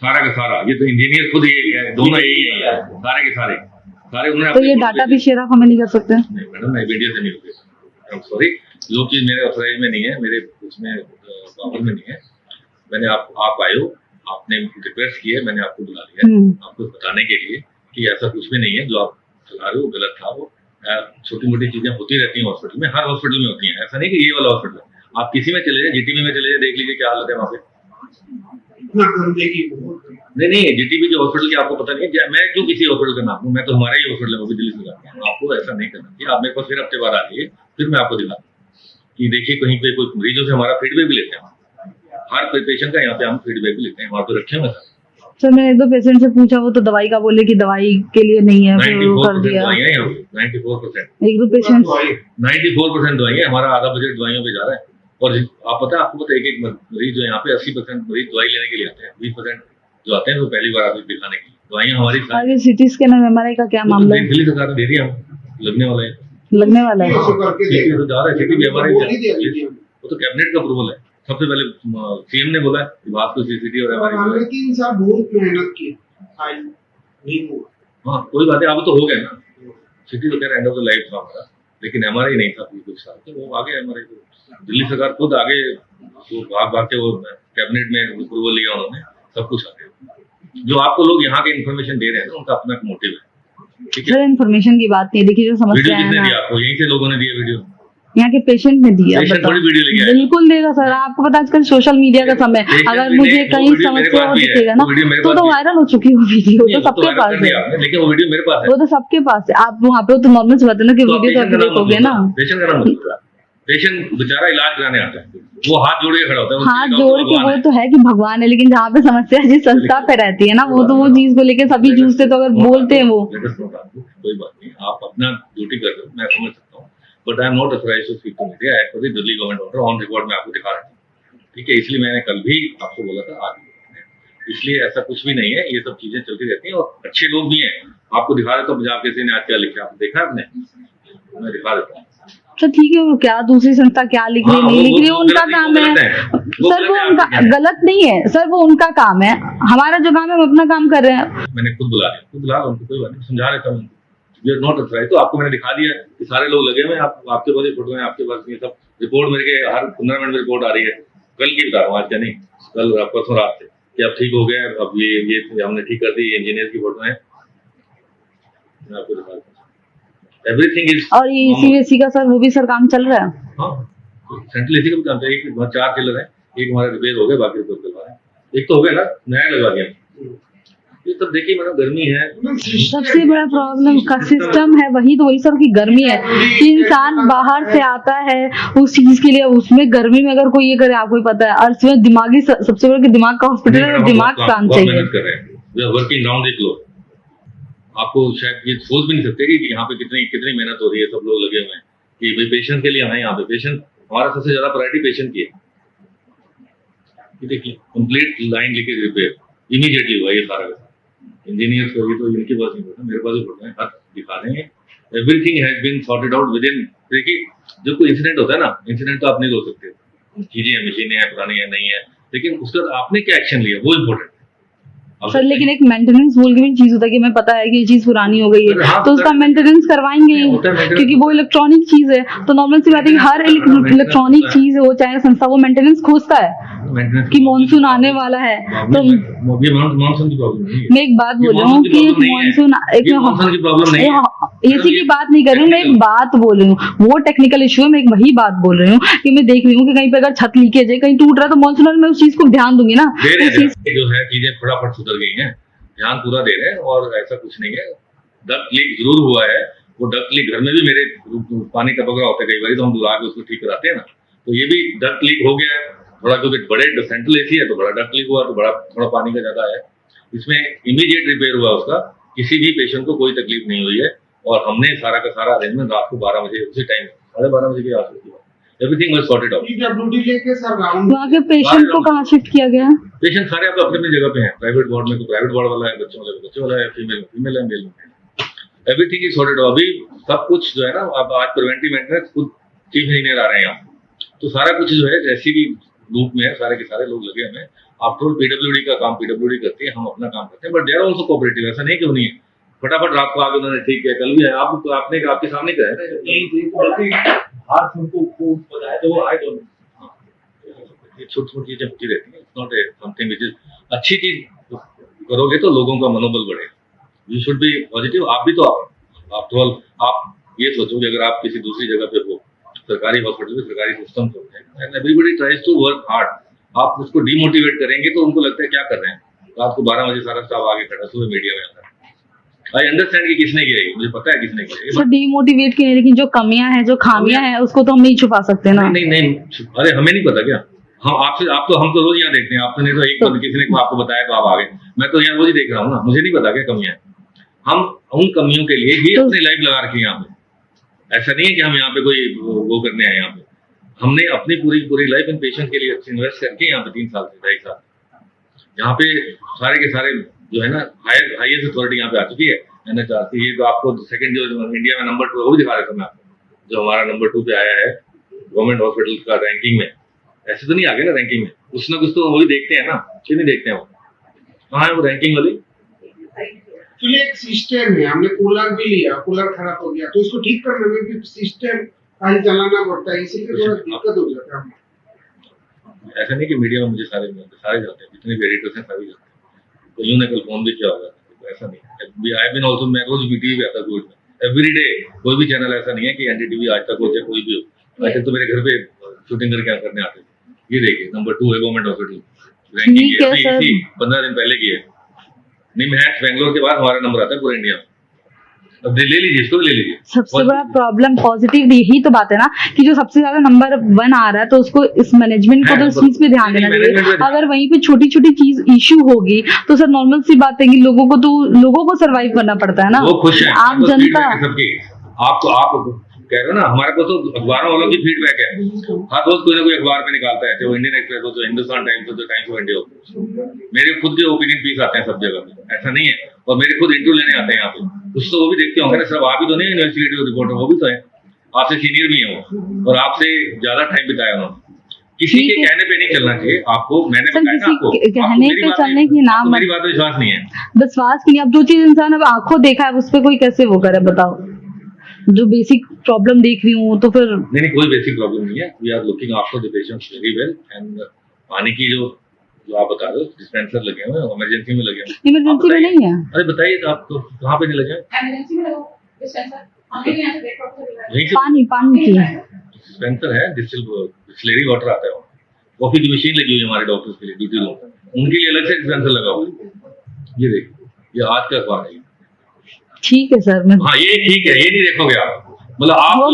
[SPEAKER 6] सारा का सारा, ये तो इंजीनियर खुद यही है, दोनों यही है, सारे के सारे उन्होंने।
[SPEAKER 2] तो ये डाटा भी शेयर आप हमें नहीं कर सकते?
[SPEAKER 6] नहीं मैडम, मैं वीडियो से नहीं होगी, आई एम सॉरी, जो चीज मेरे ऑथराइज में नहीं है, मेरे उसमें पावर में नहीं है। मैंने आप आए हो, आपने रिक्वेस्ट की है, मैंने आपको बुला लिया है आपको बताने के लिए कि ऐसा कुछ भी नहीं है जो आप चला रहे हो गलत था। वो छोटी मोटी चीजें होती रहती हैं हॉस्पिटल में, हर हॉस्पिटल में होती हैं, ऐसा नहीं कि ये वाला हॉस्पिटल है। आप किसी में चले जाए, जीटीबी में चले जाए, देख लीजिए क्या हालत है वहाँ पे।
[SPEAKER 7] इतना कर देगी
[SPEAKER 6] नहीं जीटीबी के हॉस्पिटल की आपको पता नहीं है, मैं क्यों किसी हॉस्पिटल का नाम लूं, मैं तो हमारा ही हॉस्पिटल है, वो भी दिल्ली से जाते हैं। आपको ऐसा नहीं करना चाहिए। आप मेरे पास फिर हफ्ते बाद आ जाइए, फिर मैं आपको दिखाता हूँ कि देखिए कहीं पे कोई मरीजों से हमारा फीडबैक भी लेते हैं, हर कोई पेशेंट का यहाँ पे हम फीडबैक भी लेते हैं, वहाँ पे रखे हुए
[SPEAKER 2] सर। मैंने एक दो पेशेंट से पूछा, वो तो दवाई का बोले कि दवाई के लिए नहीं है, फिर वो कर
[SPEAKER 6] 94%
[SPEAKER 2] दिया।
[SPEAKER 6] दवाइयाँ यहाँ पे 94%,
[SPEAKER 2] एक दो पेशेंट
[SPEAKER 6] 94% दवाइयाँ, हमारा आधा बजट दवाइयों पे जा रहा है। और आप पता है, आपको पता है एक मरीज जो यहाँ पे 80% मरीज दवाई लेने के लिए आते हैं, 20% जो आते हैं वो पहली बार आते हैं दिखाने के लिए। दवाइयाँ हमारी
[SPEAKER 2] आगे सिटी स्कैन और MRI का क्या मामला है?
[SPEAKER 6] दिल्ली सरकार ने दे दिया, लगने वाला है,
[SPEAKER 2] लगने वाला है।
[SPEAKER 6] तो जा रहा है, सिटी भी हमारे वो तो कैबिनेट का अप्रूवल है। सबसे पहले सीएम ने बोला है विभाग को सीसीटी और MRI।
[SPEAKER 7] 3 साल बहुत मेहनत की, नहीं हुआ।
[SPEAKER 6] हाँ कोई बात है, अब तो हो गया ना। सिटी तो खैर एंड ऑफ द लाइफ था हमारा, लेकिन MRI नहीं था कुछ साल, तो वो आगे MRI को दिल्ली सरकार खुद आगे वो भाग के वो कैबिनेट में अप्रूवल लिया उन्होंने, सब कुछ आगे। जो आपको लोग यहाँ के इन्फॉर्मेशन दे रहे हैं ना, उनका अपना मोटिव है, ठीक है।
[SPEAKER 2] सर इन्फॉर्मेशन की बात नहीं, देखिए जो समस्या
[SPEAKER 6] वीडियो
[SPEAKER 2] है
[SPEAKER 6] किसने
[SPEAKER 2] ना,
[SPEAKER 6] दिया आपको? यहीं से लोगों ने दिया वीडियो,
[SPEAKER 2] यहाँ के पेशेंट ने दिया।
[SPEAKER 6] पेशेंट थोड़ी वीडियो लेके आया।
[SPEAKER 2] बिल्कुल देगा सर, आपको पता है आजकल सोशल मीडिया का समय, अगर मुझे कहीं समस्या हो दिखेगा ना तो वायरल हो चुकी हो वीडियो, तो सबके पास है।
[SPEAKER 6] लेकिन वो वीडियो मेरे पास है,
[SPEAKER 2] वो तो सबके पास है। आप वहाँ पे तो नॉर्मल सी बात है ना कि वीडियो तो अपडेट हो गया ना।
[SPEAKER 6] पेशेंट का नाम होता है, पेशेंट बेचारा इलाज कराने आता है, वो हाथ जोड़ के खड़ा होता है,
[SPEAKER 2] हाथ जोड़ के वो तो है कि भगवान है, लेकिन जहाँ पे समस्या जिस संस्था पे रहती है ना, वो तो वो चीज को लेके सभी जूझते, तो अगर बोलते हैं वो
[SPEAKER 6] कोई बात नहीं, आप अपना ड्यूटी कर रहे हो, मैं समझ सकता हूँ, but I am not authorised to speak to media as per the Delhi government order. On record में आपको दिखा रहा हूँ, ठीक है। इसलिए मैंने कल भी आपको बोला था, आज भी, इसलिए ऐसा कुछ भी नहीं है, ये सब चीजें चलती रहती हैं और अच्छे लोग भी हैं। आपको दिखा देता हूँ पंजाब केसरी ने आज क्या लिखा, आपने देखा आपने? मैं दिखा देता हूँ।
[SPEAKER 2] तो ठीक है, वो क्या दूसरी संस्था क्या लिख रही नहीं लिख रही, उनका काम है सर, वो उनका गलत नहीं है सर, वो उनका काम है। हमारा जो काम है हम अपना काम कर रहे हैं।
[SPEAKER 6] मैंने खुद बुला उनको, कोई बात नहीं, समझा देता हूँ, यू आर नॉट ऑथराइज्ड। तो आपको मैंने दिखा दिया कि सारे लोग लगे हुए हैं, आपके पास फोटो है, आपके पास ये सब रिपोर्ट मेरे के हर 15 मिनट में रिपोर्ट आ रही है। कल की बता रहा हूँ, आज क्या नहीं, कल परसों रात से कि अब ठीक हो गया, अब ये हमने ठीक कर दी, इंजीनियर की फोटो है, मैं आपको दिखा दूँ। Everything is.
[SPEAKER 2] और ये CBSE का सर, वो भी सर काम चल रहा है।
[SPEAKER 6] हाँ, सेंट्रल एसी का भी काम चल रहा है, एक 4 चिल्लर है, एक हमारा रिपेयर हो गया, बाकी रिपेयर करवा है, एक तो हो गया ना, नया लगवा दिया। ये सब देखिए मैडम, गर्मी है,
[SPEAKER 2] सबसे बड़ा प्रॉब्लम का सिस्टम है, वही तो, वही सर की गर्मी है कि इंसान बाहर से आता है उस चीज के लिए, उसमें गर्मी में अगर कोई ये करे, आपको ही पता है, और उसमें दिमागी सबसे बड़ा दिमाग का हॉस्पिटल है, दिमाग काम चाहिए।
[SPEAKER 6] Working round the clock. आपको शायद ये सोच भी नहीं सकते कि यहाँ पे कितनी मेहनत हो रही है, सब लोग लगे हुए हैं कि भाई पेशेंट के लिए आए। यहाँ पे पेशेंट, हमारा सबसे ज्यादा प्रायोरिटी पेशेंट की है। देखिए कंप्लीट लाइन लेके रिपेयर इमीडिएटली हुआ ये सारा। इंजीनियर्स को भी तो इनके पास नहीं होता, मेरे पास भी होता है, हाथ दिखा देंगे। Everything has been sorted out within. देखिए जब कोई इंसिडेंट होता है ना, इंसिडेंट तो आप नहीं रोक सकते, चीजें हैं, मशीनें हैं, पुरानी है, नहीं है, लेकिन उसका आपने क्या एक्शन लिया वो इम्पोर्टेंट।
[SPEAKER 2] सर लेकिन एक मेंटेनेंस बोल के भी चीज होता है कि मैं पता है कि ये चीज पुरानी हो गई है, तो उसका मेंटेनेंस करवाएंगे ही, क्योंकि वो इलेक्ट्रॉनिक चीज है। तो नॉर्मल सी बात है कि हर इलेक्ट्रॉनिक चीज हो चाहे संस्था, वो मेंटेनेंस खोजता है कि मॉनसून आने वाला है। तो
[SPEAKER 6] मॉनसून की प्रॉब्लम नहीं है,
[SPEAKER 2] मैं एक बात बोल रही हूँ कि मॉनसून
[SPEAKER 6] की प्रॉब्लम नहीं है,
[SPEAKER 2] इसी की बात नहीं कर रही हूँ, मैं एक बात बोल रही हूँ, वो टेक्निकल इश्यू है। मैं एक वही बात बोल रही हूँ कि मैं देख रही हूँ कि कहीं पे अगर छत लीकेज है, कहीं टूट रहा है, तो मॉनसून में उस चीज को ध्यान दूंगी ना।
[SPEAKER 6] जो है चीजें फटाफट सुधर गई हैं, ध्यान पूरा दे रहे हैं, और ऐसा कुछ नहीं है। डक्ट लीक जरूर हुआ है, वो डक्ट लीक घर में भी मेरे पानी टपक रहा होता है कई बार, तो हम बुला के उसको ठीक कराते हैं ना। तो ये भी डक्ट लीक हो गया है थोड़ा, क्योंकि बड़े सेंट्रल एसी है तो बड़ा डक्ट लीक हुआ, तो बड़ा थोड़ा पानी का ज्यादा है। इसमें इमीडिएट रिपेयर हुआ उसका, किसी भी पेशेंट को कोई तकलीफ नहीं हुई है, और हमने सारा का सारा अरेंजमेंट रात को 12 बजे उसी टाइम 12:30 बजे के आसपास एवरीथिंग वाज सॉर्टेड आउट।
[SPEAKER 2] वहाँ के पेशेंट को कहाँ शिफ्ट किया गया?
[SPEAKER 6] पेशेंट सारे आप अपनी जगह पे हैं, प्राइवेट वार्ड में तो प्राइवेट वार्ड वाला है, बच्चों वाला बच्चों वाला है, फीमेल है, मेल में, एवरीथिंग इज सॉर्टेड। अभी सब कुछ जो है ना, अब आज प्रिवेंटिव मेंटेनेंस खुद चीफ इंजीनियर आ रहे हैं यहाँ, तो सारा कुछ जो है जैसी भी ग्रुप में है, सारे के सारे लोग लगे हुए हैं। आप तो PWD का काम PWD करती है, हम अपना काम करते हैं, but they are also cooperative. ऐसा नहीं क्यों नहीं है, फटाफट रात को आगे उन्होंने ठीक किया, कल भी है, आपने आपके सामने क्या है हाथ उनको बताया तो वो आए दोनों। छोटी छोटी चीजें होती रहती है, it's not a something which is अच्छी चीज करोगे तो लोगों का मनोबल बढ़ेगा। You should be positive. आप भी तो आफ्टर ऑल आप ये सोचो कि अगर आप किसी दूसरी जगह पे हो, सरकारी हॉस्पिटल में सरकारी सिस्टम होते हैं, and everybody tries to work hard, आप उसको डिमोटिवेट करेंगे तो उनको लगता है क्या कर रहे हैं। रात को 12 बजे सारा स्टाफ आगे खड़ा, सुबह मीडिया में आता है। आई अंडरस्टैंड कि किसने किया है, मुझे पता है किसने किया है।
[SPEAKER 2] सर डिमोटिवेट किए, लेकिन जो कमियां हैं, जो खामियां हैं, उसको तो हम नहीं छुपा सकते ना।
[SPEAKER 6] नहीं, अरे हमें नहीं पता क्या? हम तो रोज यहाँ देखते हैं। आपने तो एक बार किसी ने आपको बताया तो आप आ गए। मैं तो यहाँ रोज ही देख रहा हूँ ना, मुझे नहीं पता क्या कमियां हैं। हम उन कमियों के लिए ही अपनी लाइफ लगा रखी है यहाँ पे। ऐसा नहीं है कि हम यहाँ पे कोई वो करने आए। यहाँ पे हमने अपनी पूरी लाइफ इन पेशेंट के लिए इन्वेस्ट करके यहाँ पे 3 साल से 2.5 साल यहाँ पे सारे के सारे जो है ना हाईएस्ट अथॉरिटी यहाँ पे आ चुकी है, NHRC। ये तो आपको सेकंड जो इंडिया में नंबर 2 है वो भी दिखा रहा था मैं आपको, जो हमारा नंबर 2 पे आया है गवर्नमेंट हॉस्पिटल का रैंकिंग में। ऐसे तो नहीं आ गए ना रैंकिंग में, कुछ ना कुछ तो वही देखते हैं ना, क्यों नहीं देखते हैं वो? कहाँ है वो रैंकिंग वाली?
[SPEAKER 7] एक्चुअली एक सिस्टम है, हमने कूलर भी लिया, कूलर खराब हो गया तो उसको ठीक करने में भी सिस्टम आज चलाना पड़ता है, इसीलिए थोड़ा दिक्कत हो जाता है।
[SPEAKER 6] ऐसा नहीं कि मीडिया में मुझे सारे जाते हैं, जितने भी एडिटर्स हैं सभी जाते हैं। तो यूं ने कल फोन भी किया होगा, तो ऐसा नहीं। आई बीन आल्सो, मैं रोज वीटीवी पे आता हूँ एवरी डे। कोई भी चैनल ऐसा नहीं है कि एनडीटीवी आज तक हो चाहे कोई भी हो। ऐसे तो मेरे घर पे शूटिंग करके करने आते थे। ये देखिए नंबर 2 है गवर्नमेंट हॉस्पिटल, रैंकिंग है 15 दिन पहले की है। निमहैंस बेंगलोर के बाद हमारा नंबर आता है पूरे इंडिया में। अब ले लीजिए, इसको ले लीजिए।
[SPEAKER 2] सबसे बड़ा प्रॉब्लम पॉजिटिव यही तो बात है ना कि जो सबसे ज्यादा नंबर 1 आ रहा है, तो उसको इस मैनेजमेंट को तो इस चीज पे ध्यान देना चाहिए। अगर वहीं पे छोटी छोटी चीज इश्यू होगी तो सर नॉर्मल सी बात है कि लोगों को सर्वाइव करना पड़ता है ना।
[SPEAKER 6] वो खुश है,
[SPEAKER 2] आम जनता
[SPEAKER 6] आप कह रहे हो ना, हमारे को तो अखबारों वालों की फीडबैक है। हर रोज कोई ना कोई अखबार में निकालता है, चाहे वो इंडियन एक्सप्रेस हो, चाहे हिंदुस्तान टाइम्स हो, चाहे टाइम्स ऑफ इंडिया हो। मेरे खुद के ओपिनियन पीस आते हैं सब जगह, ऐसा नहीं है। और मेरे खुद इंटरव्यू लेने आते हैं यहाँ पे, कुछ तो वो भी देखते होंगे ना। सिर्फ आप ही तो नहीं इन्वेस्टिगेटिव रिपोर्टर, वो भी तो है, आपसे सीनियर भी है वो, और आपसे ज्यादा टाइम बिताया उन्होंने। किसी के कहने पे नहीं चलना चाहिए आपको। मैंने बताया ना आपको,
[SPEAKER 2] कहने पे चलने की नाम,
[SPEAKER 6] मेरी बात में विश्वास नहीं है।
[SPEAKER 2] विश्वास की नहीं। अब जो चीज इंसान अब आंखों देखा है उस पर कोई कैसे वो करे, बताओ। जो बेसिक प्रॉब्लम देख रही हूँ तो फिर
[SPEAKER 6] नहीं, कोई बेसिक प्रॉब्लम नहीं है। We are looking after the patients very well. And पानी की जो आप बता रहे हो, डिस्पेंसर लगे हुए हैं, इमरजेंसी में लगे हुए हैं।
[SPEAKER 2] इमरजेंसी में नहीं है।
[SPEAKER 6] अरे बताइए तो आपको कहाँ पे नहीं लगे?
[SPEAKER 8] इमरजेंसी में डिस्पेंसर
[SPEAKER 2] पानी की
[SPEAKER 6] डिस्पेंसर है, डिस्टिलरी वाटर आता है। कॉफी की मशीन लगी हुई है हमारे डॉक्टर्स के लिए, ड्यूटी रूम, उनके लिए अलग से डिस्पेंसर लगा हुआ है। ये देखिए, ये आज का अखबार है।
[SPEAKER 2] ठीक है सर, मैं
[SPEAKER 6] हाँ ये ठीक है, ये नहीं देखोगे आप, मतलब आप
[SPEAKER 2] वो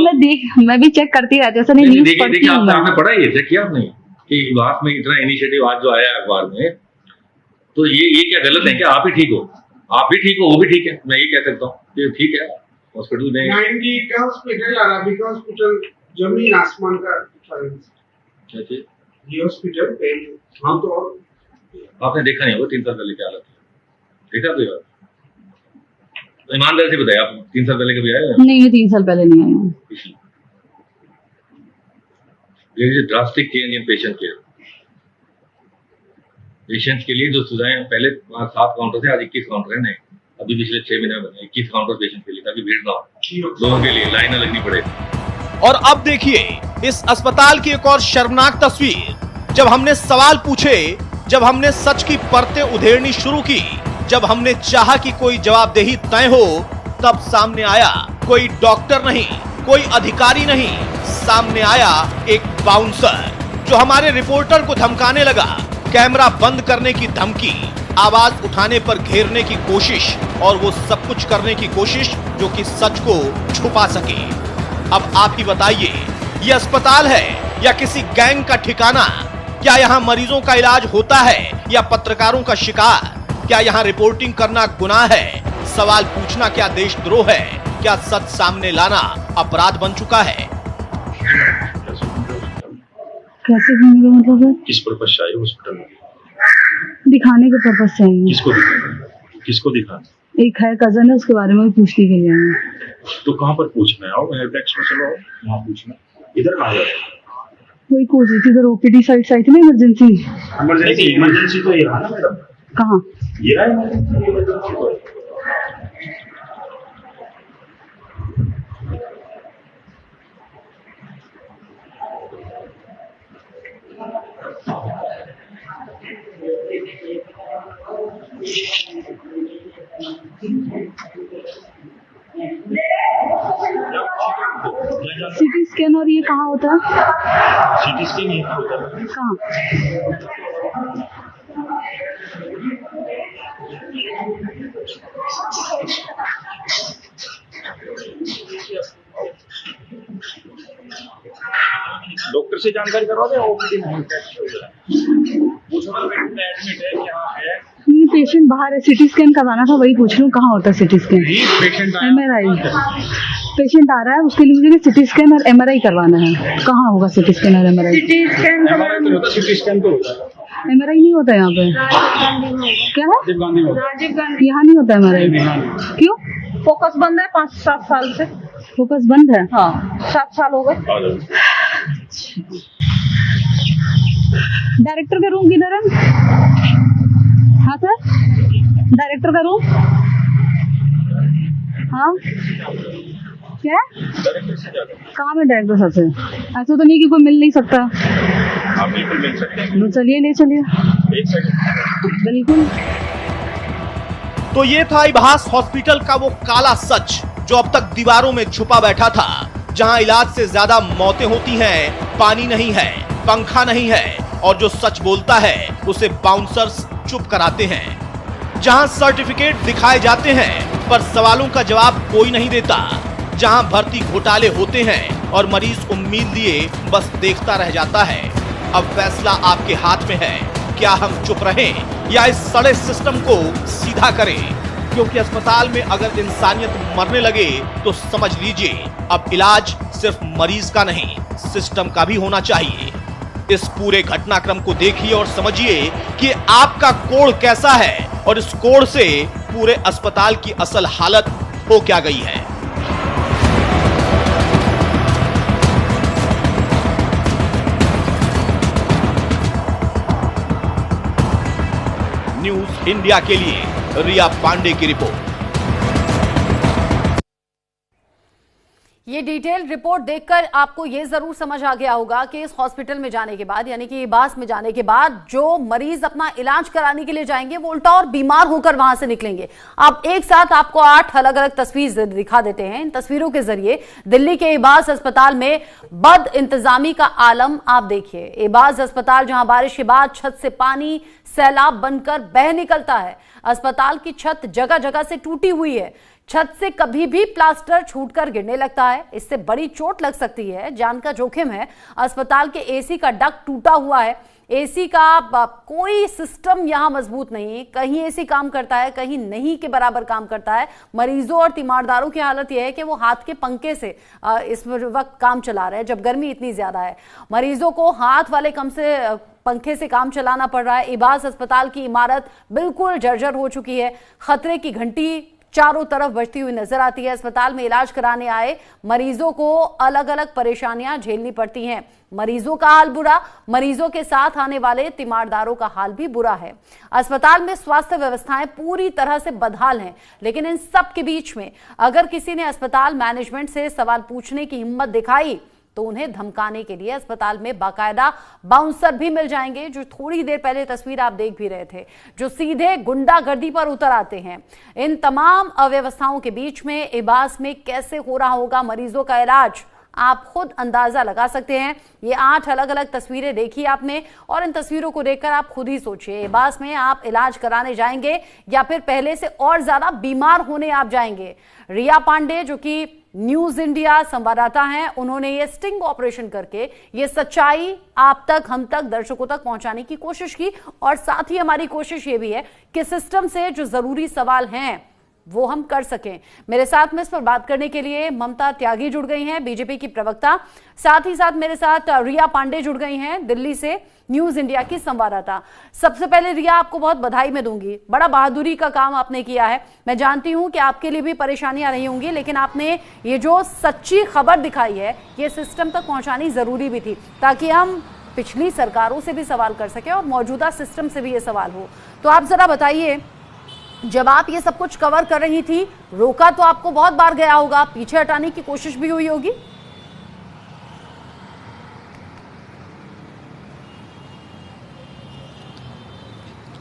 [SPEAKER 2] मैं भी चेक करती रहती हूँ, ऐसा नहीं न्यूज़ पढ़ती हूँ।
[SPEAKER 6] आपने पढ़ा ये, चेक किया आपने कि बात में इतना इनिशिएटिव आज जो आया है अखबार में, तो ये क्या गलत है क्या? आप ही ठीक हो, आप भी ठीक हो, वो भी ठीक है। मैं ये कह सकता हूँ कि ठीक है। हॉस्पिटल में
[SPEAKER 7] हॉस्पिटल अराबिका हॉस्पिटल जमीन आसमान का डिफरेंस।
[SPEAKER 6] क्या चीज?
[SPEAKER 7] ये हॉस्पिटल हाँ, तो
[SPEAKER 6] आपने देखा नहीं होगा 3 साल पहले क्या हालत है, देखा कोई बात? तो ईमानदारी से बताइए, आप 3 साल पहले कभी आए हैं?
[SPEAKER 2] नहीं, मैं 3 साल पहले नहीं आई हूँ।
[SPEAKER 6] There is a drastic change in patient care. Patients के लिए जो सुविधाएं पहले 7 काउंटर थे, आज 21 काउंटर है। नहीं, अभी पिछले 6 महीने में 21 काउंटर पेशेंट के लिए, ताकि भीड़ ना हो, लोगों के लिए लाइन लगनी पड़े।
[SPEAKER 3] और अब देखिए इस अस्पताल की एक और शर्मनाक तस्वीर। जब हमने सवाल पूछे, जब हमने सच की परतें उधेड़नी शुरू की, जब हमने चाहा कि कोई जवाबदेही तय हो, तब सामने आया कोई डॉक्टर नहीं, कोई अधिकारी नहीं, सामने आया एक बाउंसर जो हमारे रिपोर्टर को धमकाने लगा। कैमरा बंद करने की धमकी, आवाज उठाने पर घेरने की कोशिश, और वो सब कुछ करने की कोशिश जो कि सच को छुपा सके। अब आप ही बताइए, ये अस्पताल है या किसी गैंग का ठिकाना? क्या यहाँ मरीजों का इलाज होता है या पत्रकारों का शिकार? क्या यहाँ रिपोर्टिंग करना गुनाह है? सवाल पूछना क्या देशद्रोह है? क्या सच सामने लाना अपराध बन चुका है?
[SPEAKER 2] कैसे घूमने का मतलब है?
[SPEAKER 5] किस पर्पस से आए हॉस्पिटल में?
[SPEAKER 2] दिखाने के पर्पस से आई हूँ।
[SPEAKER 5] किसको दिखाना? किसको दिखाना?
[SPEAKER 2] एक है कजन है, उसके बारे में पूछने के लिए आई हूँ।
[SPEAKER 5] तो कहाँ पर पूछना है? आओ हेल्पडेस्क में चलो, वहाँ पूछना। इधर कहाँ जा रहे हैं?
[SPEAKER 2] वही पूछ रही थी, इधर ओपीडी साइड आई थी ना, इमरजेंसी।
[SPEAKER 5] इमरजेंसी तो ये रहा ना मैडम।
[SPEAKER 2] कहाँ?
[SPEAKER 5] ये रहा इमरजेंसी तो।
[SPEAKER 2] सिटी स्कैन और ये कहाँ होता है?
[SPEAKER 5] सीटी स्कैन यहीं पर होता है।
[SPEAKER 2] कहाँ?
[SPEAKER 5] डॉक्टर से जानकारी करवा दे, ओपीडी में एडमिट है, क्या है?
[SPEAKER 2] ये पेशेंट बाहर है, सिटी स्कैन करवाना था, वही पूछ रही हूँ कहाँ होता है CT scan?
[SPEAKER 5] Patient
[SPEAKER 2] MRI patient आ रहा है, उसके लिए मुझे सिटी स्कैन और MRI करवाना है। कहाँ होगा सिटी स्कैन और MRI?
[SPEAKER 5] सिटी स्कैन तो होता है, सिटी स्कैन तो होता है,
[SPEAKER 2] MRI नहीं होता यहाँ पे। क्या है?
[SPEAKER 5] राजीव गांधी में।
[SPEAKER 8] राजीव गांधी
[SPEAKER 2] यहाँ नहीं होता MRI? क्यों?
[SPEAKER 8] फोकस बंद है 5-7 साल से।
[SPEAKER 2] फोकस बंद है?
[SPEAKER 8] हाँ 7 साल हो गए।
[SPEAKER 2] डायरेक्टर का रूम किधर है? हाँ सर, डायरेक्टर का रूम। हाँ क्या? कहाँ में डायरेक्टर साहब से? ऐसा तो नहीं कि कोई मिल नहीं सकता।
[SPEAKER 5] आप बिल्कुल मिल सकते हैं।
[SPEAKER 2] तो चलिए, ले चलिए।
[SPEAKER 5] एक सेकंड।
[SPEAKER 2] बिल्कुल।
[SPEAKER 3] तो ये था इबास हॉस्पिटल का वो काला सच जो अब तक दीवारों में छुपा बैठा था, जहां इलाज से ज्यादा मौतें होती हैं, पानी नहीं है, पंखा नहीं है, और जो सच बोलता है उसे बाउंसर्स चुप कराते हैं। जहां सर्टिफिकेट दिखाए जाते हैं पर सवालों का जवाब कोई नहीं देता, जहां भर्ती घोटाले होते हैं और मरीज उम्मीद लिए बस देखता रह जाता है। अब फैसला आपके हाथ में है, क्या हम चुप रहें या इस सड़े सिस्टम को सीधा करें? क्योंकि अस्पताल में अगर इंसानियत मरने लगे तो समझ लीजिए अब इलाज सिर्फ मरीज का नहीं, सिस्टम का भी होना चाहिए। इस पूरे घटनाक्रम को देखिए और समझिए कि आपका कोड कैसा है और इस कोड से पूरे अस्पताल की असल हालत हो क्या गई है। न्यूज इंडिया के लिए रिया पांडे की रिपोर्ट।
[SPEAKER 1] ये डिटेल रिपोर्ट देखकर आपको ये जरूर समझ आ गया होगा कि इस हॉस्पिटल में जाने के बाद, यानी कि इबास में जाने के बाद जो मरीज अपना इलाज कराने के लिए जाएंगे वो उल्टा और बीमार होकर वहां से निकलेंगे। अब एक साथ आपको 8 अलग अलग तस्वीर दिखा देते हैं। इन तस्वीरों के जरिए दिल्ली के इबास अस्पताल में बद इंतजामी का आलम आप देखिए। इबास अस्पताल जहां बारिश के बाद छत से पानी सैलाब बनकर बह निकलता है। अस्पताल की छत जगह जगह से टूटी हुई है। छत से कभी भी प्लास्टर छूटकर गिरने लगता है, इससे बड़ी चोट लग सकती है, जान का जोखिम है। अस्पताल के एसी का डक्ट टूटा हुआ है। एसी का कोई सिस्टम यहां मजबूत नहीं, कहीं एसी काम करता है, कहीं नहीं के बराबर काम करता है। मरीजों और तीमारदारों की हालत यह है कि वो हाथ के पंखे से इस वक्त काम चला रहे हैं जब गर्मी इतनी ज्यादा है। मरीजों को हाथ वाले पंखे से काम चलाना पड़ रहा है। इबास अस्पताल की इमारत बिल्कुल जर्जर हो चुकी है। खतरे की घंटी चारों तरफ बजती हुई नजर आती है। अस्पताल में इलाज कराने आए मरीजों को अलग अलग परेशानियां झेलनी पड़ती हैं। मरीजों का हाल बुरा, मरीजों के साथ आने वाले तीमारदारों का हाल भी बुरा है। अस्पताल में स्वास्थ्य व्यवस्थाएं पूरी तरह से बदहाल हैं, लेकिन इन सब के बीच में अगर किसी ने अस्पताल मैनेजमेंट से सवाल पूछने की हिम्मत दिखाई तो उन्हें धमकाने के लिए अस्पताल में बाकायदा बाउंसर भी मिल जाएंगे, जो थोड़ी देर पहले तस्वीर आप देख भी रहे थे, जो सीधे गुंडागर्दी पर उतर आते हैं। इन तमाम अव्यवस्थाओं के बीच में इबास में कैसे हो रहा होगा मरीजों का इलाज, आप खुद अंदाजा लगा सकते हैं। ये 8 अलग अलग तस्वीरें देखी आपने और इन तस्वीरों को देखकर आप खुद ही सोचिए, इबास में आप इलाज कराने जाएंगे या फिर पहले से और ज्यादा बीमार होने आप जाएंगे। रिया पांडे जो कि न्यूज इंडिया संवाददाता हैं, उन्होंने ये स्टिंग ऑपरेशन करके ये सच्चाई आप तक, हम तक, दर्शकों तक पहुंचाने की कोशिश की। और साथ ही हमारी कोशिश ये भी है कि सिस्टम से जो जरूरी सवाल हैं वो हम कर सकें। मेरे साथ में इस पर बात करने के लिए ममता त्यागी जुड़ गई हैं, बीजेपी की प्रवक्ता। साथ ही साथ मेरे साथ रिया पांडे जुड़ गई हैं, दिल्ली से न्यूज इंडिया की संवाददाता। सबसे पहले रिया, आपको बहुत बधाई मैं दूंगी, बड़ा बहादुरी का काम आपने किया है। मैं जानती हूं कि आपके लिए भी परेशानियां रही होंगी, लेकिन आपने ये जो सच्ची खबर दिखाई है ये सिस्टम तक पहुंचानी जरूरी भी थी, ताकि हम पिछली सरकारों से भी सवाल कर सके और मौजूदा सिस्टम से भी ये सवाल हो। तो आप जरा बताइए, जब आप ये सब कुछ कवर कर रही थी, रोका तो आपको बहुत बार गया होगा, पीछे हटाने की कोशिश भी हुई होगी?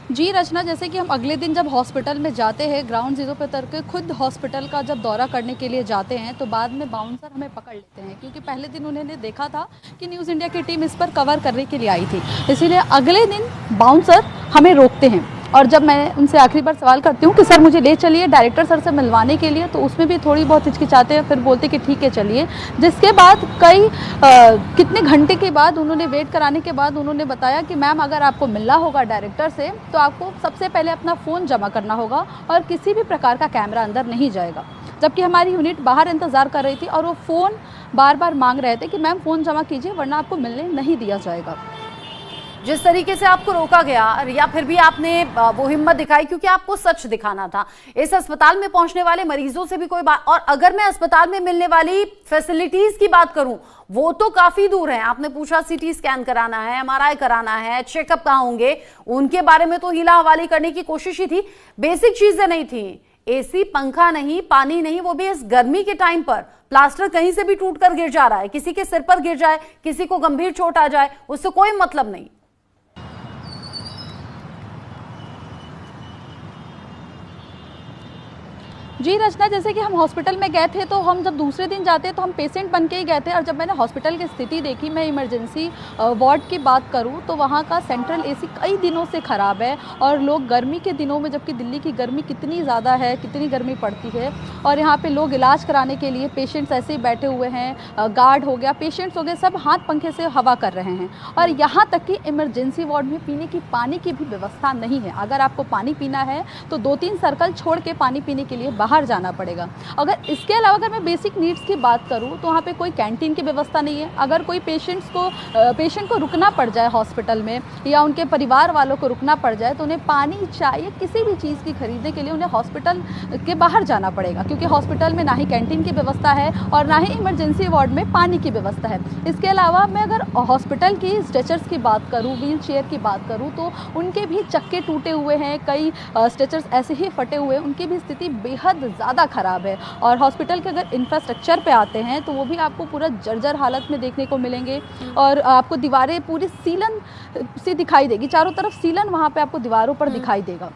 [SPEAKER 2] जी रचना, जैसे कि हम अगले दिन जब हॉस्पिटल में जाते हैं, ग्राउंड जीरो पे उतर के खुद हॉस्पिटल का जब दौरा करने के लिए जाते हैं, तो बाद में बाउंसर हमें पकड़ लेते हैं, क्योंकि पहले दिन उन्होंने देखा था कि न्यूज़ इंडिया की टीम इस पर कवर करने के लिए आई थी, इसीलिए अगले दिन बाउंसर हमें रोकते हैं। और जब मैं उनसे आखिरी बार सवाल करती हूँ कि सर मुझे ले चलिए डायरेक्टर सर से मिलवाने के लिए, तो उसमें भी थोड़ी बहुत हिचकिचाते हैं, फिर बोलते कि ठीक है चलिए। जिसके बाद कितने घंटे के बाद उन्होंने वेट कराने के बाद उन्होंने बताया कि मैम अगर आपको मिलना होगा डायरेक्टर से तो आपको सबसे पहले अपना फ़ोन जमा करना होगा और किसी भी प्रकार का कैमरा अंदर नहीं जाएगा। जबकि हमारी यूनिट बाहर इंतज़ार कर रही थी और वो फ़ोन बार बार मांग रहे थे कि मैम फ़ोन जमा कीजिए वरना आपको मिलने नहीं दिया जाएगा।
[SPEAKER 1] जिस तरीके से आपको रोका गया, या फिर भी आपने वो हिम्मत दिखाई क्योंकि आपको सच दिखाना था। इस अस्पताल में पहुंचने वाले मरीजों से भी कोई बात, और अगर मैं अस्पताल में मिलने वाली फैसिलिटीज की बात करूं वो तो काफी दूर है। आपने पूछा सीटी स्कैन कराना है, एमआरआई कराना है, चेकअप कहाँ होंगे, उनके बारे में तो हीला हवाली करने की कोशिश ही थी। बेसिक चीजें नहीं थी, एसी, पंखा नहीं, पानी नहीं, वो भी इस गर्मी के टाइम पर। प्लास्टर कहीं से भी टूटकर गिर जा रहा है, किसी के सिर पर गिर जाए, किसी को गंभीर चोट आ जाए, उससे कोई मतलब नहीं।
[SPEAKER 2] जी रचना, जैसे कि हम हॉस्पिटल में गए थे तो हम जब दूसरे दिन जाते तो हम पेशेंट बन के ही गए थे, और जब मैंने हॉस्पिटल की स्थिति देखी, मैं इमरजेंसी वार्ड की बात करूं तो वहां का सेंट्रल एसी कई दिनों से ख़राब है, और लोग गर्मी के दिनों में, जबकि दिल्ली की गर्मी कितनी ज़्यादा है, कितनी गर्मी पड़ती है, और यहाँ पे लोग इलाज कराने के लिए पेशेंट्स ऐसे ही बैठे हुए हैं, गार्ड हो गया, पेशेंट्स हो गए, सब हाथ पंखे से हवा कर रहे हैं। और यहाँ तक कि इमरजेंसी वार्ड में पीने की पानी की भी व्यवस्था नहीं है। अगर आपको पानी पीना है तो 2-3 सर्कल छोड़ के पानी पीने के लिए बाहर जाना पड़ेगा। अगर इसके अलावा अगर मैं बेसिक नीड्स की बात करूं तो वहाँ पे कोई कैंटीन की व्यवस्था नहीं है। अगर कोई पेशेंट को रुकना पड़ जाए हॉस्पिटल में, या उनके परिवार वालों को रुकना पड़ जाए, तो उन्हें पानी, चाय, किसी भी चीज़ की खरीदने के लिए उन्हें हॉस्पिटल के बाहर जाना पड़ेगा, क्योंकि हॉस्पिटल में ना ही कैंटीन की व्यवस्था है और ना ही इमरजेंसी वार्ड में पानी की व्यवस्था है। इसके अलावा मैं अगर हॉस्पिटल की स्ट्रेचर्स की बात करूँ, व्हील चेयर की बात करूँ, तो उनके भी चक्के टूटे हुए हैं, कई स्ट्रेचर्स ऐसे ही फटे हुए हैं, उनकी भी स्थिति बेहद ज़्यादा खराब है। और हॉस्पिटल के अगर इंफ्रास्ट्रक्चर पे आते हैं तो वो भी आपको पूरा जर्जर हालत में देखने को मिलेंगे, और आपको दीवारें पूरी सीलन सी दिखाई देगी, चारों तरफ सीलन वहाँ पे आपको दीवारों पर दिखाई देगा।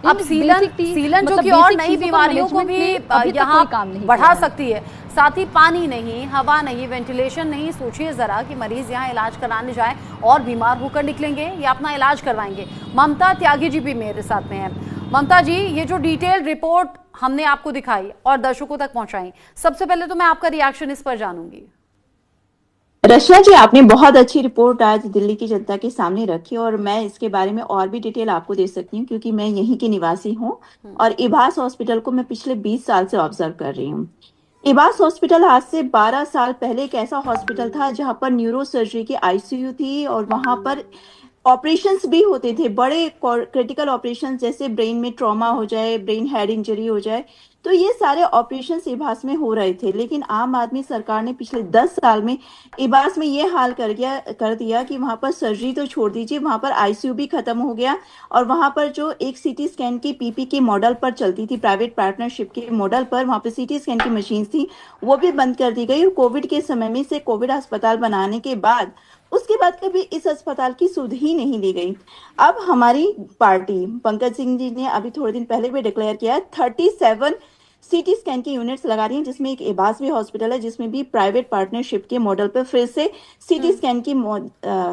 [SPEAKER 1] अब सीलन जो कि और नई बीमारियों को भी यहाँ बढ़ा सकती है, साथ ही पानी नहीं, हवा नहीं, वेंटिलेशन नहीं। सोचिए जरा कि मरीज यहाँ इलाज कराने जाए और बीमार होकर निकलेंगे या अपना इलाज करवाएंगे। ममता त्यागी जी भी मेरे साथ में है। ममता जी, ये जो डिटेल रिपोर्ट हमने आपको दिखाई और दर्शकों तक पहुंचाई, सबसे पहले तो मैं आपका रिएक्शन इस पर जानूंगी।
[SPEAKER 9] रचना जी, आपने बहुत अच्छी रिपोर्ट आज दिल्ली की जनता के सामने रखी, और मैं इसके बारे में और भी डिटेल आपको दे सकती हूँ, क्योंकि मैं यहीं की निवासी हूँ और इबास हॉस्पिटल को मैं पिछले 20 साल से ऑब्जर्व कर रही हूँ। इबास हॉस्पिटल आज से 12 साल पहले एक ऐसा हॉस्पिटल था जहाँ पर न्यूरो सर्जरी की आईसीयू थी, और वहां पर ऑपरेशंस भी होते थे, बड़े क्रिटिकल ऑपरेशंस, जैसे ब्रेन में ट्रॉमा हो जाए, ब्रेन हेड इंजरी हो जाए, तो ये सारे ऑपरेशंस इबास में हो रहे थे। लेकिन आम आदमी सरकार ने पिछले 10 साल में इबास में ये हाल कर दिया कि वहां पर सर्जरी तो छोड़ दीजिए, वहां पर आईसीयू भी खत्म हो गया, और वहां पर जो एक सीटी स्कैन की पीपी के मॉडल पर चलती थी, प्राइवेट पार्टनरशिप के मॉडल पर, वहां पर सीटी स्कैन की मशीन थी, वो भी बंद कर दी गई। और कोविड के समय में से कोविड अस्पताल बनाने के बाद उसके बाद कभी इस अस्पताल की सुध ही नहीं ली गई। अब हमारी पार्टी, पंकज सिंह जी ने अभी थोड़े दिन पहले भी डिक्लेयर किया 37 सीटी स्कैन की यूनिट्स लगा रही हैं, जिसमें एक इबास भी हॉस्पिटल है, जिसमें भी प्राइवेट पार्टनरशिप के मॉडल पर फिर से सीटी स्कैन की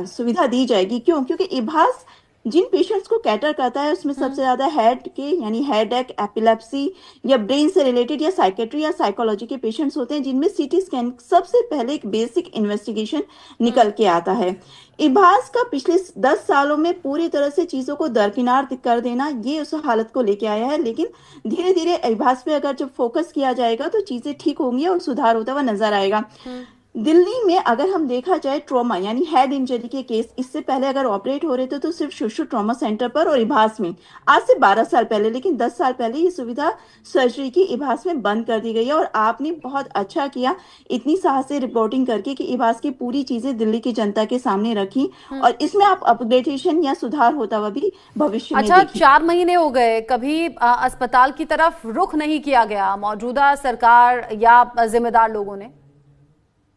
[SPEAKER 9] सुविधा दी जाएगी। क्यों? क्योंकि इबास जिन पेशेंट्स को कैटर करता है उसमें सबसे ज्यादा हेड के, यानी हेडेक, एपिलेप्सी या ब्रेन से रिलेटेड या साइकेट्री या साइकोलॉजी के पेशेंट्स होते हैं, जिनमें सीटी स्कैन सबसे पहले एक बेसिक इन्वेस्टिगेशन निकल के आता है। इबास का पिछले 10 सालों में पूरी तरह से चीजों को दरकिनार कर देना, ये उस हालत को लेके आया है। लेकिन धीरे धीरे इबास पे अगर जब फोकस किया जाएगा तो चीजें ठीक होंगी और सुधार होता हुआ नजर आएगा। दिल्ली में अगर हम देखा जाए ट्रॉमा यानी हेड इंजरी के केस, इससे पहले अगर ऑपरेट हो रहे थे तो सिर्फ शिशु ट्रॉमा सेंटर पर और इबास में, आज से 12 साल पहले। लेकिन 10 साल पहले ये सुविधा सर्जरी की इबास में बंद कर दी गई है, और आपने बहुत अच्छा किया इतनी साहसी रिपोर्टिंग करके कि इबास की पूरी चीजें दिल्ली की जनता के सामने रखी, और इसमें आप अपग्रेडेशन या सुधार होता हुआ भी भविष्य में
[SPEAKER 1] अच्छा, 4 महीने हो गए, कभी अस्पताल की तरफ रुख नहीं किया गया मौजूदा सरकार या जिम्मेदार लोगों ने?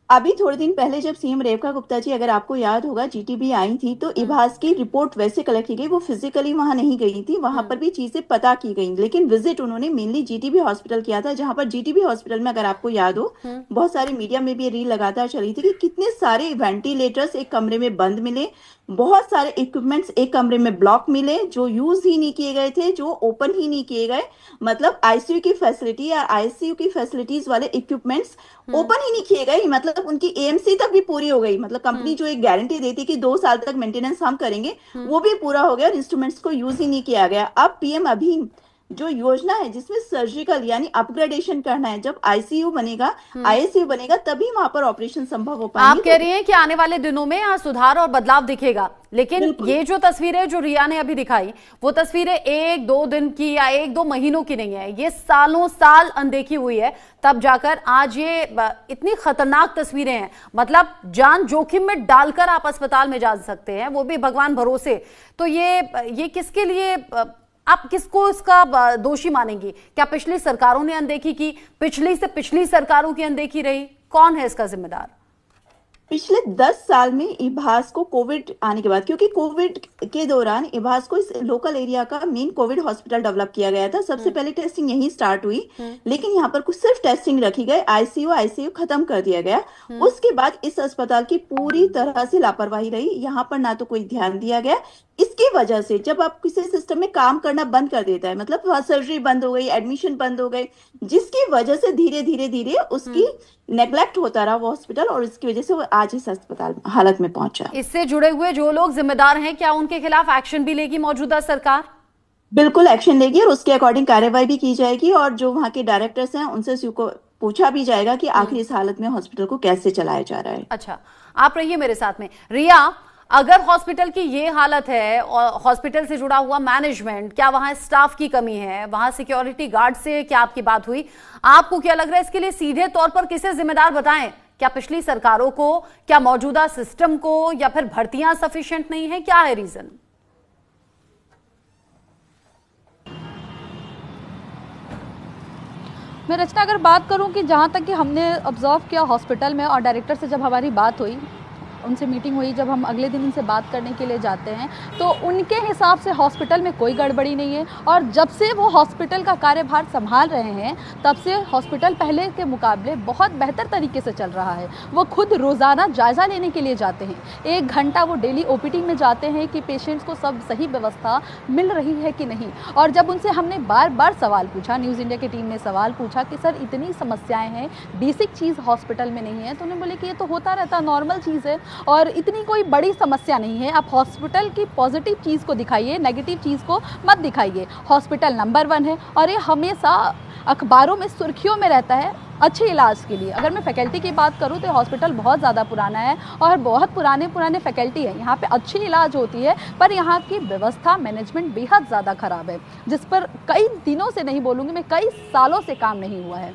[SPEAKER 9] अभी थोड़े दिन पहले जब सीएम रेखा गुप्ता जी, अगर आपको याद होगा, जीटीबी आई थी तो इभास की रिपोर्ट वैसे कलेक्ट की गई, वो फिजिकली वहां नहीं गई थी, वहां पर भी चीजें पता की गई, लेकिन विजिट उन्होंने मेनली जीटीबी हॉस्पिटल किया था, जहां पर जीटीबी हॉस्पिटल में, अगर आपको याद हो, बहुत सारे मीडिया में भी ये रील लगातार चली थी कि कितने सारे वेंटिलेटर्स एक कमरे में बंद मिले, बहुत सारे इक्विपमेंट्स एक कमरे में ब्लॉक मिले जो यूज ही नहीं किए गए थे, जो ओपन ही नहीं किए गए, मतलब आईसीयू की फैसिलिटी या आईसीयू की फैसिलिटीज वाले इक्विपमेंट्स ओपन ही नहीं किए गए, मतलब उनकी एएमसी तक भी पूरी हो गई, मतलब कंपनी जो एक गारंटी देती कि 2 साल तक मेंटेनेंस हम करेंगे, वो भी पूरा हो गया और इंस्ट्रूमेंट्स को यूज ही नहीं किया गया। अब पीएम अभी जो योजना है जिसमें सर्जिकल यानी अपग्रेडेशन करना है, जब आईसीयू बनेगा, आईसीयू बनेगा, तभी वहां पर ऑपरेशन संभव हो पाएंगे।
[SPEAKER 1] आप कह रही हैं कि आने वाले दिनों में यहाँ सुधार और बदलाव दिखेगा, लेकिन ये जो तस्वीरें जो रिया ने अभी दिखाई, वो तस्वीरें 1-2 दिन की या 1-2 महीनों की नहीं है, ये सालों साल अनदेखी हुई है, तब जाकर आज ये इतनी खतरनाक तस्वीरें हैं। मतलब जान जोखिम में डालकर आप अस्पताल में जा सकते हैं, वो भी भगवान भरोसे। तो ये किसके लिए, आप किसको इसका दोषी मानेंगी? क्या पिछली सरकारों ने अनदेखी की, पिछली से पिछली सरकारों की अनदेखी रही? कौन है इसका जिम्मेदार?
[SPEAKER 9] पिछले 10 साल में इभास को कोविड आने के बाद, क्योंकि कोविड के दौरान इभास को इस लोकल एरिया का मेन कोविड हॉस्पिटल डेवलप किया गया था, सबसे पहले टेस्टिंग यहीं स्टार्ट हुई, लेकिन यहाँ पर कुछ सिर्फ टेस्टिंग रखी गई, आईसीयू खत्म कर दिया गया। उसके बाद इस अस्पताल की पूरी तरह से लापरवाही रही, यहाँ पर ना तो कोई ध्यान दिया गया। इसकी वजह से जब आप किसी सिस्टम में काम करना बंद कर देता है, मतलब सर्जरी बंद हो गई, एडमिशन बंद हो गई, जिसकी वजह से धीरे धीरे धीरे उसकी नेग्लेक्ट होता रहा वो हॉस्पिटल, और इसकी वजह से वो आज इस अस्पताल हालत में पहुंचा।
[SPEAKER 1] इससे जुड़े हुए जो लोग जिम्मेदार हैं, क्या उनके खिलाफ एक्शन भी लेगी मौजूदा सरकार?
[SPEAKER 9] बिल्कुल एक्शन लेगी और उसके अकॉर्डिंग कार्यवाही भी की जाएगी, और जो वहाँ के डायरेक्टर्स हैं उनसे पूछा भी जाएगा कि आखिर इस हालत में हॉस्पिटल को कैसे चलाया जा रहा है।
[SPEAKER 1] अच्छा, आप रहिए मेरे साथ में। रिया, अगर हॉस्पिटल की ये हालत है और हॉस्पिटल से जुड़ा हुआ मैनेजमेंट, क्या वहां स्टाफ की कमी है, वहां सिक्योरिटी गार्ड से क्या आपकी बात हुई? आपको क्या लग रहा है इसके लिए सीधे तौर पर किसे जिम्मेदार बताएं? क्या पिछली सरकारों को, क्या मौजूदा सिस्टम को, या फिर भर्तियां सफिशिएंट नहीं है? क्या है रीजन?
[SPEAKER 2] मैं रचना अगर बात करूं कि जहां तक कि हमने ऑब्जर्व किया हॉस्पिटल में, और डायरेक्टर से जब हमारी बात हुई, उनसे मीटिंग हुई, जब हम अगले दिन उनसे बात करने के लिए जाते हैं तो उनके हिसाब से हॉस्पिटल में कोई गड़बड़ी नहीं है, और जब से वो हॉस्पिटल का कार्यभार संभाल रहे हैं तब से हॉस्पिटल पहले के मुकाबले बहुत बेहतर तरीके से चल रहा है। वो खुद रोज़ाना जायज़ा लेने के लिए जाते हैं, 1 घंटा वो डेली ओपीडी में जाते हैं कि पेशेंट्स को सब सही व्यवस्था मिल रही है कि नहीं। और जब उनसे हमने बार बार सवाल पूछा, न्यूज़ इंडिया की टीम ने सवाल पूछा कि सर इतनी समस्याएँ हैं, बेसिक चीज़ हॉस्पिटल में नहीं है, तो उन्होंने बोले कि ये तो होता रहता, नॉर्मल चीज़ है और इतनी कोई बड़ी समस्या नहीं है। आप हॉस्पिटल की पॉजिटिव चीज़ को दिखाइए, नेगेटिव चीज़ को मत दिखाइए। हॉस्पिटल नंबर 1 है और ये हमेशा अखबारों में सुर्खियों में रहता है अच्छे इलाज के लिए। अगर मैं फैकल्टी की बात करूं तो हॉस्पिटल बहुत ज़्यादा पुराना है और बहुत पुराने फैकल्टी है, यहाँ पे अच्छी इलाज होती है, पर यहाँ की व्यवस्था मैनेजमेंट बेहद ज़्यादा ख़राब है, जिस पर कई दिनों से नहीं बोलूँगी मैं, कई सालों से काम नहीं हुआ है।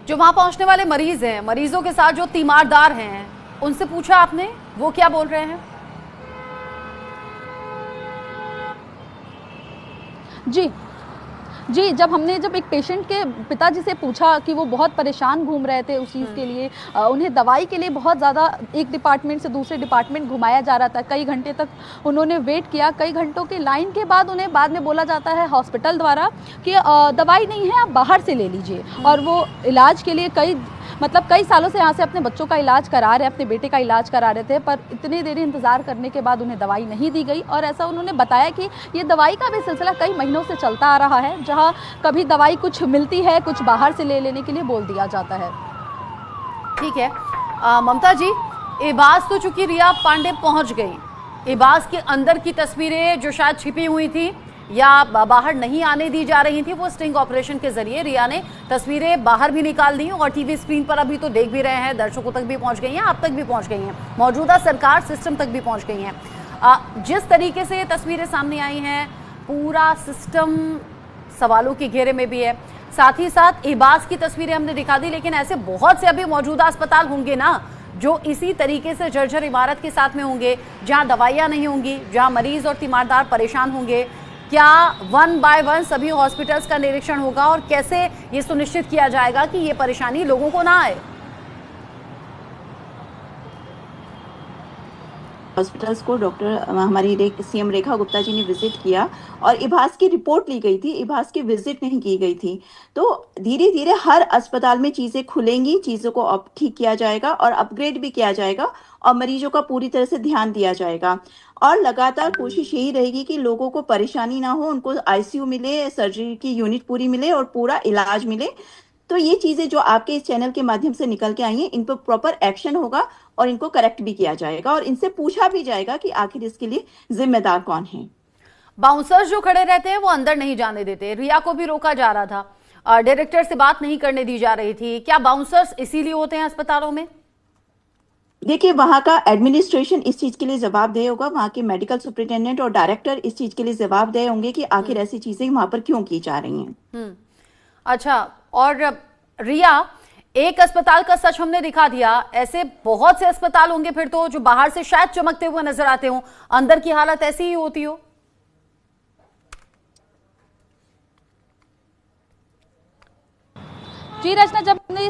[SPEAKER 1] जो वहाँ पहुँचने वाले मरीज हैं, मरीजों के साथ जो तीमारदार हैं, उनसे पूछा आपने, वो क्या बोल रहे हैं?
[SPEAKER 2] जी, जब एक पेशेंट के पिताजी से पूछा कि वो बहुत परेशान घूम रहे थे उस चीज़ के लिए, उन्हें दवाई के लिए बहुत ज़्यादा एक डिपार्टमेंट से दूसरे डिपार्टमेंट घुमाया जा रहा था, कई घंटे तक उन्होंने वेट किया, कई घंटों की लाइन के बाद उन्हें बाद में बोला जाता है हॉस्पिटल द्वारा कि दवाई नहीं है, आप बाहर से ले लीजिए। और वो इलाज के लिए कई सालों से यहाँ से अपने बच्चों का इलाज करा रहे, अपने बेटे का इलाज करा रहे थे, पर इतनी देर इंतज़ार करने के बाद उन्हें दवाई नहीं दी गई। और ऐसा उन्होंने बताया कि ये दवाई का भी सिलसिला कई महीनों से चलता आ रहा है, जहाँ कभी दवाई कुछ मिलती है, कुछ बाहर से ले लेने के लिए बोल दिया जाता है।
[SPEAKER 1] ठीक है ममता जी, इबास तो चूंकि रिया पांडे पहुंच गई, इबास के अंदर की तस्वीरें जो शायद छिपी हुई थी या बाहर नहीं आने दी जा रही थी, वो स्टिंग ऑपरेशन के जरिए रिया ने तस्वीरें बाहर भी निकाल दी और टीवी स्क्रीन पर अभी तो देख भी रहे हैं, दर्शकों तक भी पहुंच गई हैं, आप तक भी पहुंच गई हैं, मौजूदा सरकार सिस्टम तक भी पहुंच गई हैं। जिस तरीके से तस्वीरें सामने आई हैं, पूरा सिस्टम सवालों के घेरे में भी है। साथ ही साथ इबास की तस्वीरें हमने दिखा दी, लेकिन ऐसे बहुत से अभी मौजूदा अस्पताल होंगे ना जो इसी तरीके से जर्जर इमारत के साथ में होंगे, जहां दवाइयां नहीं होंगी, जहां मरीज और तीमारदार परेशान होंगे। क्या 1 बाय 1 सभी हॉस्पिटल्स का निरीक्षण होगा और कैसे ये सुनिश्चित किया जाएगा कि ये परेशानी लोगों को ना आए?
[SPEAKER 9] हॉस्पिटल्स को डॉक्टर हमारी सीएम रेखा गुप्ता जी ने विजिट किया और इभास की रिपोर्ट ली गई थी, इभास की विजिट नहीं की गई थी। तो धीरे धीरे हर अस्पताल में चीजें खुलेंगी, चीजों को अब ठीक किया जाएगा और अपग्रेड भी किया जाएगा और मरीजों का पूरी तरह से ध्यान दिया जाएगा। और लगातार कोशिश यही रहेगी कि लोगों को परेशानी ना हो, उनको आईसीयू मिले, सर्जरी की यूनिट पूरी मिले और पूरा इलाज मिले। तो ये चीजें जो आपके इस चैनल के माध्यम से निकल के आई हैं, इन पर प्रॉपर एक्शन होगा और इनको करेक्ट भी किया जाएगा और इनसे पूछा भी जाएगा कि आखिर इसके लिए जिम्मेदार कौन है।
[SPEAKER 1] बाउंसर्स जो खड़े रहते हैं वो अंदर नहीं जाने देते, रिया को भी रोका जा रहा था, डायरेक्टर से बात नहीं करने दी जा रही थी। क्या बाउंसर्स इसीलिए होते हैं अस्पतालों में?
[SPEAKER 9] देखिए, वहां का एडमिनिस्ट्रेशन इस चीज के लिए जवाबदेह होगा, वहां के मेडिकल सुपरिटेंडेंट और डायरेक्टर इस चीज के लिए जवाबदेह होंगे कि आखिर ऐसी चीजें वहां पर क्यों की जा रही हैं।
[SPEAKER 1] अच्छा, और रिया, एक अस्पताल का सच हमने दिखा दिया, ऐसे बहुत से अस्पताल होंगे फिर तो जो बाहर से शायद चमकते हुए नजर आते हो, अंदर की हालत ऐसी ही होती हो।
[SPEAKER 2] जी रचना, जब हमने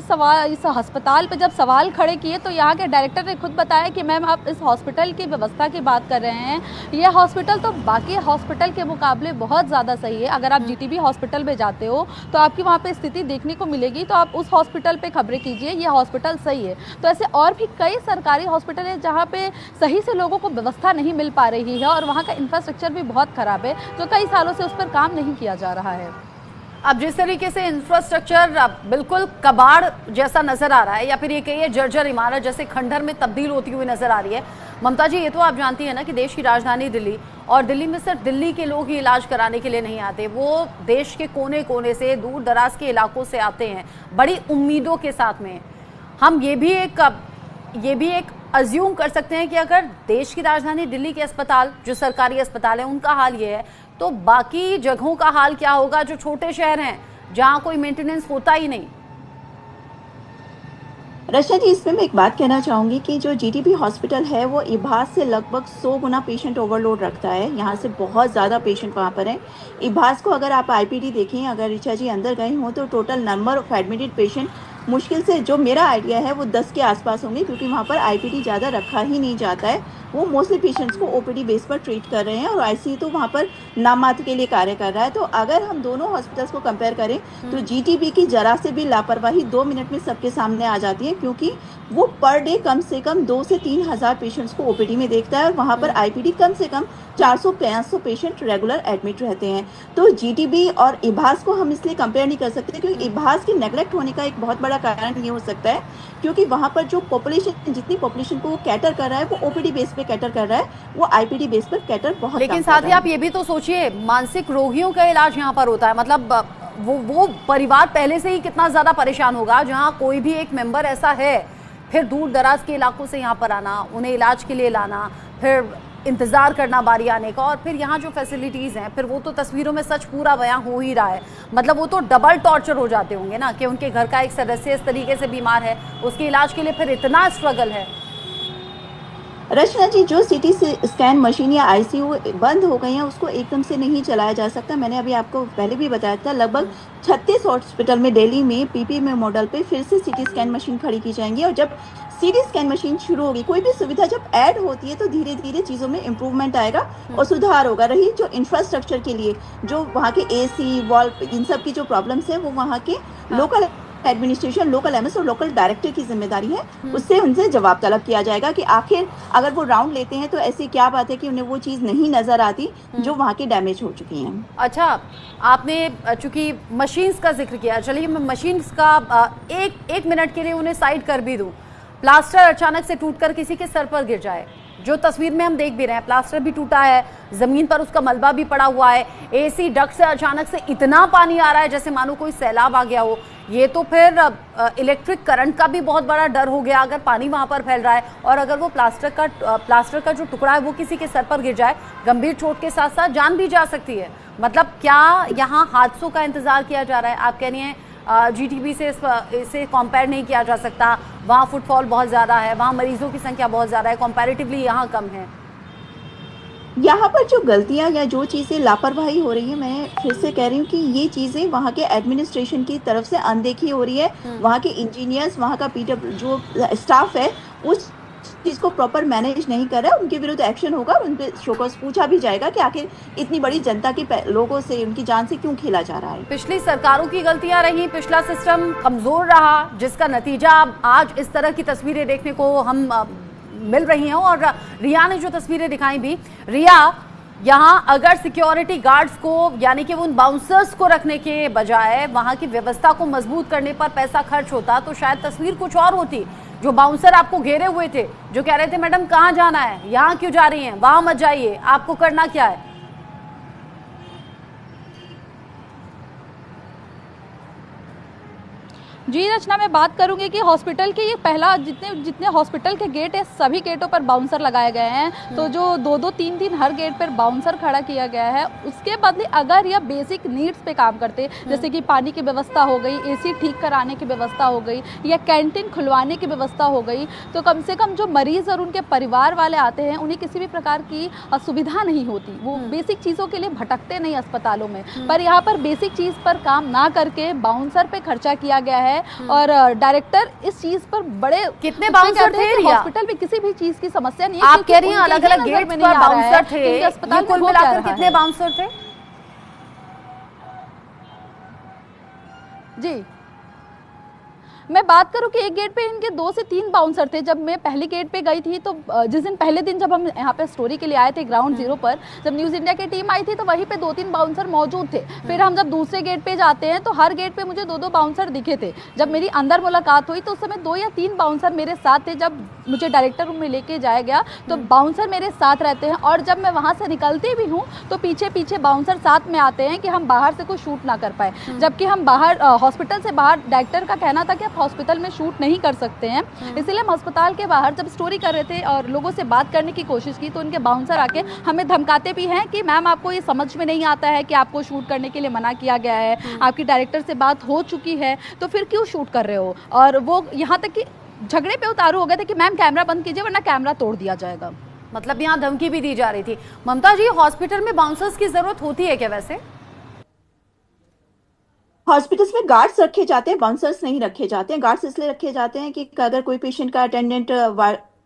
[SPEAKER 2] इस अस्पताल पे जब सवाल खड़े किए तो यहाँ के डायरेक्टर ने खुद बताया कि मैम आप इस हॉस्पिटल की व्यवस्था की बात कर रहे हैं, यह हॉस्पिटल तो बाकी हॉस्पिटल के मुकाबले बहुत ज़्यादा सही है। अगर आप जीटीबी हॉस्पिटल में जाते हो तो आपकी वहाँ पे स्थिति देखने को मिलेगी, तो आप उस हॉस्पिटल पे खबरें कीजिए, यह हॉस्पिटल सही है। तो ऐसे और भी कई सरकारी हॉस्पिटल है जहाँ पे सही से लोगों को व्यवस्था नहीं मिल पा रही है और वहाँ का इंफ्रास्ट्रक्चर भी बहुत ख़राब है, जो कई सालों से उस पर काम नहीं किया जा रहा है।
[SPEAKER 1] अब जिस तरीके से इंफ्रास्ट्रक्चर बिल्कुल कबाड़ जैसा नजर आ रहा है, या फिर ये कहिए जर्जर इमारत जैसे खंडहर में तब्दील होती हुई नजर आ रही है, ममता जी ये तो आप जानती हैं ना कि देश की राजधानी दिल्ली, और दिल्ली में सिर्फ दिल्ली के लोग ही इलाज कराने के लिए नहीं आते, वो देश के कोने कोने से, दूर दराज के इलाकों से आते हैं बड़ी उम्मीदों के साथ में। हम ये भी एक अज्यूम कर सकते हैं कि अगर देश की राजधानी दिल्ली के अस्पताल, जो सरकारी अस्पताल है, उनका हाल ये है, तो बाकी जगहों का हाल क्या होगा जो छोटे शहर हैं जहां कोई मेंटेनेंस होता ही नहीं।
[SPEAKER 9] रचना जी, इसमें मैं एक बात कहना चाहूंगी कि जो जीटीबी हॉस्पिटल है वो इभास से लगभग 100 गुना पेशेंट ओवरलोड रखता है। यहाँ से बहुत ज़्यादा पेशेंट वहाँ पर है। इभास को अगर आप आईपीडी देखें, अगर ऋचा जी अंदर गए हों, तो total number of admitted patient मुश्किल से, जो मेरा आइडिया है, वो 10 के आसपास होंगे, क्योंकि वहाँ पर आईपीडी ज़्यादा रखा ही नहीं जाता है। वो मोस्टली पेशेंट्स को ओपीडी बेस पर ट्रीट कर रहे हैं और आईसीयू तो वहाँ पर नाम मात्र के लिए कार्य कर रहा है। तो अगर हम दोनों हॉस्पिटल्स को कंपेयर करें तो जीटीबी की जरा से भी लापरवाही 2 मिनट में सबके सामने आ जाती है, क्योंकि वो पर डे कम से कम 2 से 3 हज़ार पेशेंट्स को ओपीडी में देखता है और वहाँ पर आईपीडी कम से कम 400-500 पेशेंट रेगुलर एडमिट रहते हैं। तो जीटीबी और इभास को हम इसलिए कंपेयर नहीं कर सकते, क्योंकि इभास के नेग्लेक्ट होने का एक बहुत बड़ा कारण ये हो सकता है, क्योंकि वहाँ पर जो पॉपुलेशन, जितनी पॉपुलेशन को वो कैटर कर रहा है, वो ओपीडी बेस पे कैटर कर रहा है, वो आईपीडी बेस पर कैटर बहुत।
[SPEAKER 1] लेकिन साथ ही आप ये भी तो सोचिए, मानसिक रोगियों का इलाज यहाँ पर होता है, मतलब वो परिवार पहले से ही कितना ज्यादा परेशान होगा, जहाँ कोई भी एक मेंबर ऐसा है, फिर दूर दराज के इलाकों से यहाँ पर आना, उन्हें इलाज के लिए लाना, फिर इंतजार करना बारी आने का, और फिर यहाँ जो फैसिलिटीज हैं, फिर वो तो तस्वीरों में सच पूरा बयां हो ही रहा है। मतलब वो तो डबल टॉर्चर हो जाते होंगे ना, कि उनके घर का एक सदस्य इस तरीके से बीमार है, उसके इलाज के लिए फिर इतना स्ट्रगल है।
[SPEAKER 9] रचना जी, जो सीटी स्कैन मशीन या आईसीयू बंद हो गई हैं, उसको एकदम से नहीं चलाया जा सकता। मैंने अभी आपको पहले भी बताया था, लगभग 36 हॉस्पिटल में दिल्ली में पीपी में मॉडल पे फिर से सीटी स्कैन मशीन खड़ी की जाएंगी, और जब सीटी स्कैन मशीन शुरू होगी, कोई भी सुविधा जब ऐड होती है तो धीरे धीरे चीज़ों में इम्प्रूवमेंट आएगा और सुधार होगा। रही जो इंफ्रास्ट्रक्चर के लिए, जो वहाँ के एसी वॉल्व, इन सब की जो प्रॉब्लम्स है, वो वहाँ के लोकल एडमिनिस्ट्रेशन, लोकल एमएस और लोकल डायरेक्टर की जिम्मेदारी है। उससे उनसे जवाब तलब किया जाएगा कि आखिर अगर वो राउंड लेते हैं तो ऐसी क्या बात है कि उन्हें वो चीज़ नहीं नजर आती जो वहाँ की डैमेज हो चुकी हैं।
[SPEAKER 1] अच्छा, आपने चूंकि मशीन्स का जिक्र किया, चलिए मैं मशीन्स का एक मिनट के लिए उन्हें साइड कर भी दूं। प्लास्टर अचानक से टूटकर किसी के सर पर गिर जाए, जो तस्वीर में हम देख भी रहे हैं, प्लास्टर भी टूटा है, जमीन पर उसका मलबा भी पड़ा हुआ है, एसी डक्ट से अचानक से इतना पानी आ रहा है जैसे मानो कोई सैलाब आ गया हो, ये तो फिर इलेक्ट्रिक करंट का भी बहुत बड़ा डर हो गया अगर पानी वहां पर फैल रहा है। और अगर वो प्लास्टर का जो टुकड़ा है वो किसी के सर पर गिर जाए, गंभीर चोट के साथ साथ जान भी जा सकती है। मतलब क्या यहाँ हादसों का इंतजार किया जा रहा है? आप कह रही हैं जीटीबी से इसे कंपेयर नहीं किया जा सकता, वहाँ फुटफॉल बहुत ज़्यादा है, वहाँ मरीजों की संख्या बहुत ज़्यादा है, कंपैरेटिवली यहाँ कम है।
[SPEAKER 9] यहाँ पर जो गलतियाँ या जो चीज़ें लापरवाही हो रही है, मैं फिर से कह रही हूँ कि ये चीज़ें वहाँ के एडमिनिस्ट्रेशन की तरफ से अनदेखी हो रही है। वहाँ के इंजीनियर्स, वहाँ का जो स्टाफ है, उस चीज को प्रॉपर मैनेज नहीं कर रहा है उनके विरुद्ध एक्शन होगा। उन पे शोकॉज पूछा भी जाएगा कि आखिर इतनी बड़ी जनता के लोगों से, उनकी जान से क्यों खेला जा रहा है।
[SPEAKER 1] पिछली सरकारों की गलतियां रही, पिछला सिस्टम कमजोर रहा, जिसका नतीजा आज इस तरह की तस्वीरें देखने को हम मिल रही हैं। और रिया ने जो तस्वीरें दिखाई भी, रिया यहां अगर सिक्योरिटी गार्ड्स को यानी कि उन बाउंसर्स को रखने के बजाय वहां की व्यवस्था को मजबूत करने पर पैसा खर्च होता तो शायद तस्वीर कुछ और होती। जो बाउंसर आपको घेरे हुए थे, जो कह रहे थे मैडम कहां जाना है, यहां क्यों जा रही हैं, वहां मत जाइए, आपको करना क्या है।
[SPEAKER 2] जी रचना, मैं बात करूंगी कि हॉस्पिटल के ये पहला जितने हॉस्पिटल के गेट है सभी गेटों पर बाउंसर लगाए गए हैं। तो जो 2-2 3-3 हर गेट पर बाउंसर खड़ा किया गया है, उसके बदले अगर यह बेसिक नीड्स पे काम करते, जैसे कि पानी की व्यवस्था हो गई, एसी ठीक कराने की व्यवस्था हो गई या कैंटीन खुलवाने की व्यवस्था हो गई, तो कम से कम जो मरीज और उनके परिवार वाले आते हैं उन्हें किसी भी प्रकार की असुविधा नहीं होती। वो बेसिक चीज़ों के लिए भटकते नहीं अस्पतालों में। पर यहाँ पर बेसिक चीज़ पर काम ना करके बाउंसर पे खर्चा किया गया है। और डायरेक्टर इस चीज पर बड़े
[SPEAKER 1] कितने बाउंसर थे
[SPEAKER 2] हॉस्पिटल में किसी भी चीज की समस्या नहीं है।
[SPEAKER 1] आप कह रही हैं अलग अलग गेट पर बाउंसर थे, अस्पताल कुल मिलाकर कितने बाउंसर थे?
[SPEAKER 2] जी मैं बात करूं कि एक गेट पे इनके 2 से 3 बाउंसर थे। जब मैं पहली गेट पे गई थी तो जिस दिन पहले दिन जब हम यहाँ पे स्टोरी के लिए आए थे ग्राउंड जीरो पर, जब न्यूज़ इंडिया की टीम आई थी तो वहीं पे 2-3 बाउंसर मौजूद थे। फिर हम जब दूसरे गेट पे जाते हैं तो हर गेट पे मुझे 2-2 बाउंसर दिखे थे। जब मेरी अंदर मुलाकात हुई तो उस समय 2 या 3 बाउंसर मेरे साथ थे। जब मुझे डायरेक्टर रूम में लेके जाया गया तो बाउंसर मेरे साथ रहते हैं, और जब मैं वहाँ से निकलती भी हूँ तो पीछे पीछे बाउंसर साथ में आते हैं कि हम बाहर से कुछ शूट ना कर पाए। जबकि हम बाहर हॉस्पिटल से बाहर, डायरेक्टर का कहना था कि आप हॉस्पिटल में शूट नहीं कर सकते हैं, इसलिए हम अस्पताल के बाहर जब स्टोरी कर रहे थे और लोगों से बात करने की कोशिश की तो उनके बाउंसर आके हमें धमकाते भी हैं कि मैम आपको ये समझ में नहीं आता है कि आपको शूट करने के लिए मना किया गया है, आपकी डायरेक्टर से बात हो चुकी है तो फिर क्यों शूट कर रहे हो। और वो यहाँ तक कि झगड़े पे उतारू हो गए थे कि मैम कैमरा बंद कीजिए वरना कैमरा तोड़ दिया जाएगा।
[SPEAKER 1] मतलब यहाँ धमकी भी दी जा रही थी। ममता जी, हॉस्पिटल में बाउंसर्स की जरूरत होती है क्या वैसे?
[SPEAKER 9] हॉस्पिटल्स में गार्ड्स रखे जाते हैं, बाउंसर्स नहीं रखे जाते हैं। गार्ड्स इसलिए रखे जाते हैं कि अगर कोई पेशेंट का अटेंडेंट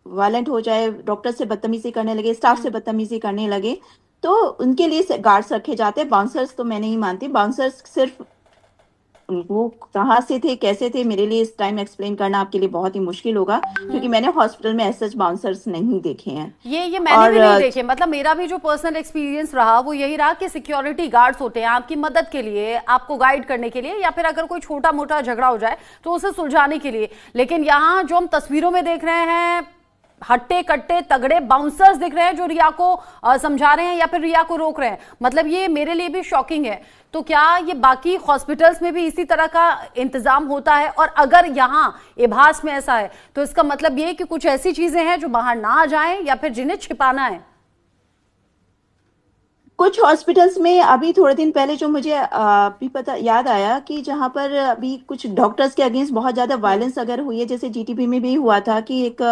[SPEAKER 9] वायलेंट हो जाए, डॉक्टर से बदतमीजी करने लगे, स्टाफ से बदतमीजी करने लगे, तो उनके लिए गार्ड्स रखे जाते हैं। बाउंसर्स तो मैं नहीं मानती। बाउंसर्स सिर्फ वो कहाँ से थे, कैसे थे, मेरे लिए इस टाइम एक्सप्लेन करना आपके लिए बहुत ही मुश्किल होगा, क्योंकि मैंने हॉस्पिटल में ऐसे बाउंसर्स नहीं देखे हैं।
[SPEAKER 1] ये मैंने भी नहीं देखे। मतलब मेरा भी जो पर्सनल एक्सपीरियंस रहा वो यही रहा कि सिक्योरिटी गार्ड्स होते हैं आपकी मदद के लिए, आपको गाइड करने के लिए, या फिर अगर कोई छोटा मोटा झगड़ा हो जाए तो उसे सुलझाने के लिए। लेकिन यहाँ जो हम तस्वीरों में देख रहे हैं, हट्टे कट्टे तगड़े बाउंसर्स दिख रहे हैं जो रिया को समझा रहे हैं या फिर रिया को रोक रहे हैं। मतलब ये मेरे लिए भी शॉकिंग है। तो क्या ये बाकी हॉस्पिटल्स में भी इसी तरह का इंतजाम होता है? और अगर यहाँ इभास में ऐसा है तो इसका मतलब ये कि कुछ ऐसी चीजें हैं जो बाहर ना आ जाएं या फिर जिन्हें छिपाना है।
[SPEAKER 9] कुछ हॉस्पिटल्स में अभी थोड़े दिन पहले जो मुझे भी पता याद आया कि जहां पर अभी कुछ डॉक्टर्स के अगेंस्ट बहुत ज्यादा वायलेंस अगर हुई है, जैसे जीटीबी में भी हुआ था कि एक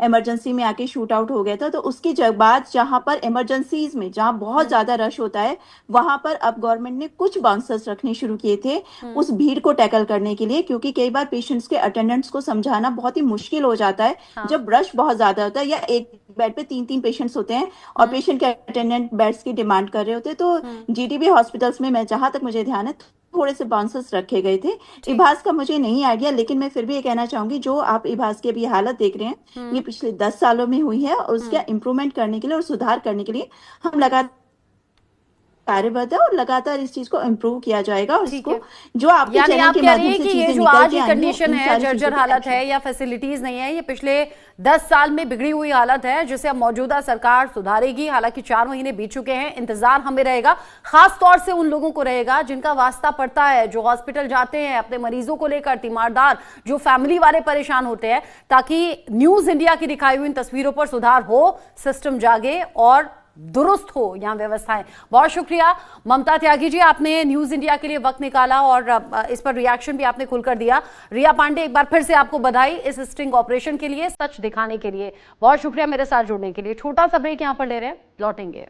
[SPEAKER 9] इमरजेंसी में आके शूट आउट हो गया था, तो उसके बाद जहां पर इमरजेंसीज में जहां बहुत ज्यादा रश होता है वहां पर अब गवर्नमेंट ने कुछ बाउंसर्स रखने शुरू किए थे उस भीड़ को टैकल करने के लिए, क्योंकि कई बार पेशेंट्स के अटेंडेंट्स को समझाना बहुत ही मुश्किल हो जाता है जब रश बहुत ज्यादा होता है, या एक बेड पे 3-3 पेशेंट्स होते हैं और पेशेंट के अटेंडेंट बेड्स की डिमांड कर रहे होते हैं। तो जीटीबी हॉस्पिटल्स में मैं जहां तक मुझे ध्यान है थोड़े से बाउंसर्स रखे गए थे। इभास का मुझे नहीं आइडिया, लेकिन मैं फिर भी ये कहना चाहूंगी जो आप इभास की अभी हालत देख रहे हैं ये पिछले 10 सालों में हुई है, और उसका इम्प्रूवमेंट करने के लिए और सुधार करने के लिए हम लगातार कार्यबद्ध है और लगातार इस चीज को इम्प्रूव किया जाएगा। और इसको जो आपके चैनल के माध्यम से चीजें
[SPEAKER 1] जो आज की कंडीशन है, जर्जर हालत है या फैसिलिटीज नहीं है, ये पिछले 10 साल में बिगड़ी हुई हालत है जिसे अब मौजूदा सरकार सुधारेगी। हालांकि 4 महीने बीत चुके हैं, इंतजार हमें रहेगा, खास तौर से उन लोगों को रहेगा जिनका वास्ता पड़ता है, जो हॉस्पिटल जाते हैं अपने मरीजों को लेकर, तीमारदार, जो फैमिली वाले परेशान होते हैं, ताकि न्यूज इंडिया की दिखाई हुई इन तस्वीरों पर सुधार हो, सिस्टम जागे और दुरुस्त हो यहाँ व्यवस्थाएं। बहुत शुक्रिया ममता त्यागी जी, आपने न्यूज इंडिया के लिए वक्त निकाला और इस पर रिएक्शन भी आपने खुलकर दिया। रिया पांडे, एक बार फिर से आपको बधाई इस स्टिंग ऑपरेशन के लिए, सच दिखाने के लिए। बहुत शुक्रिया मेरे साथ जुड़ने के लिए। छोटा सा ब्रेक यहाँ पर ले रहे हैं, लौटेंगे।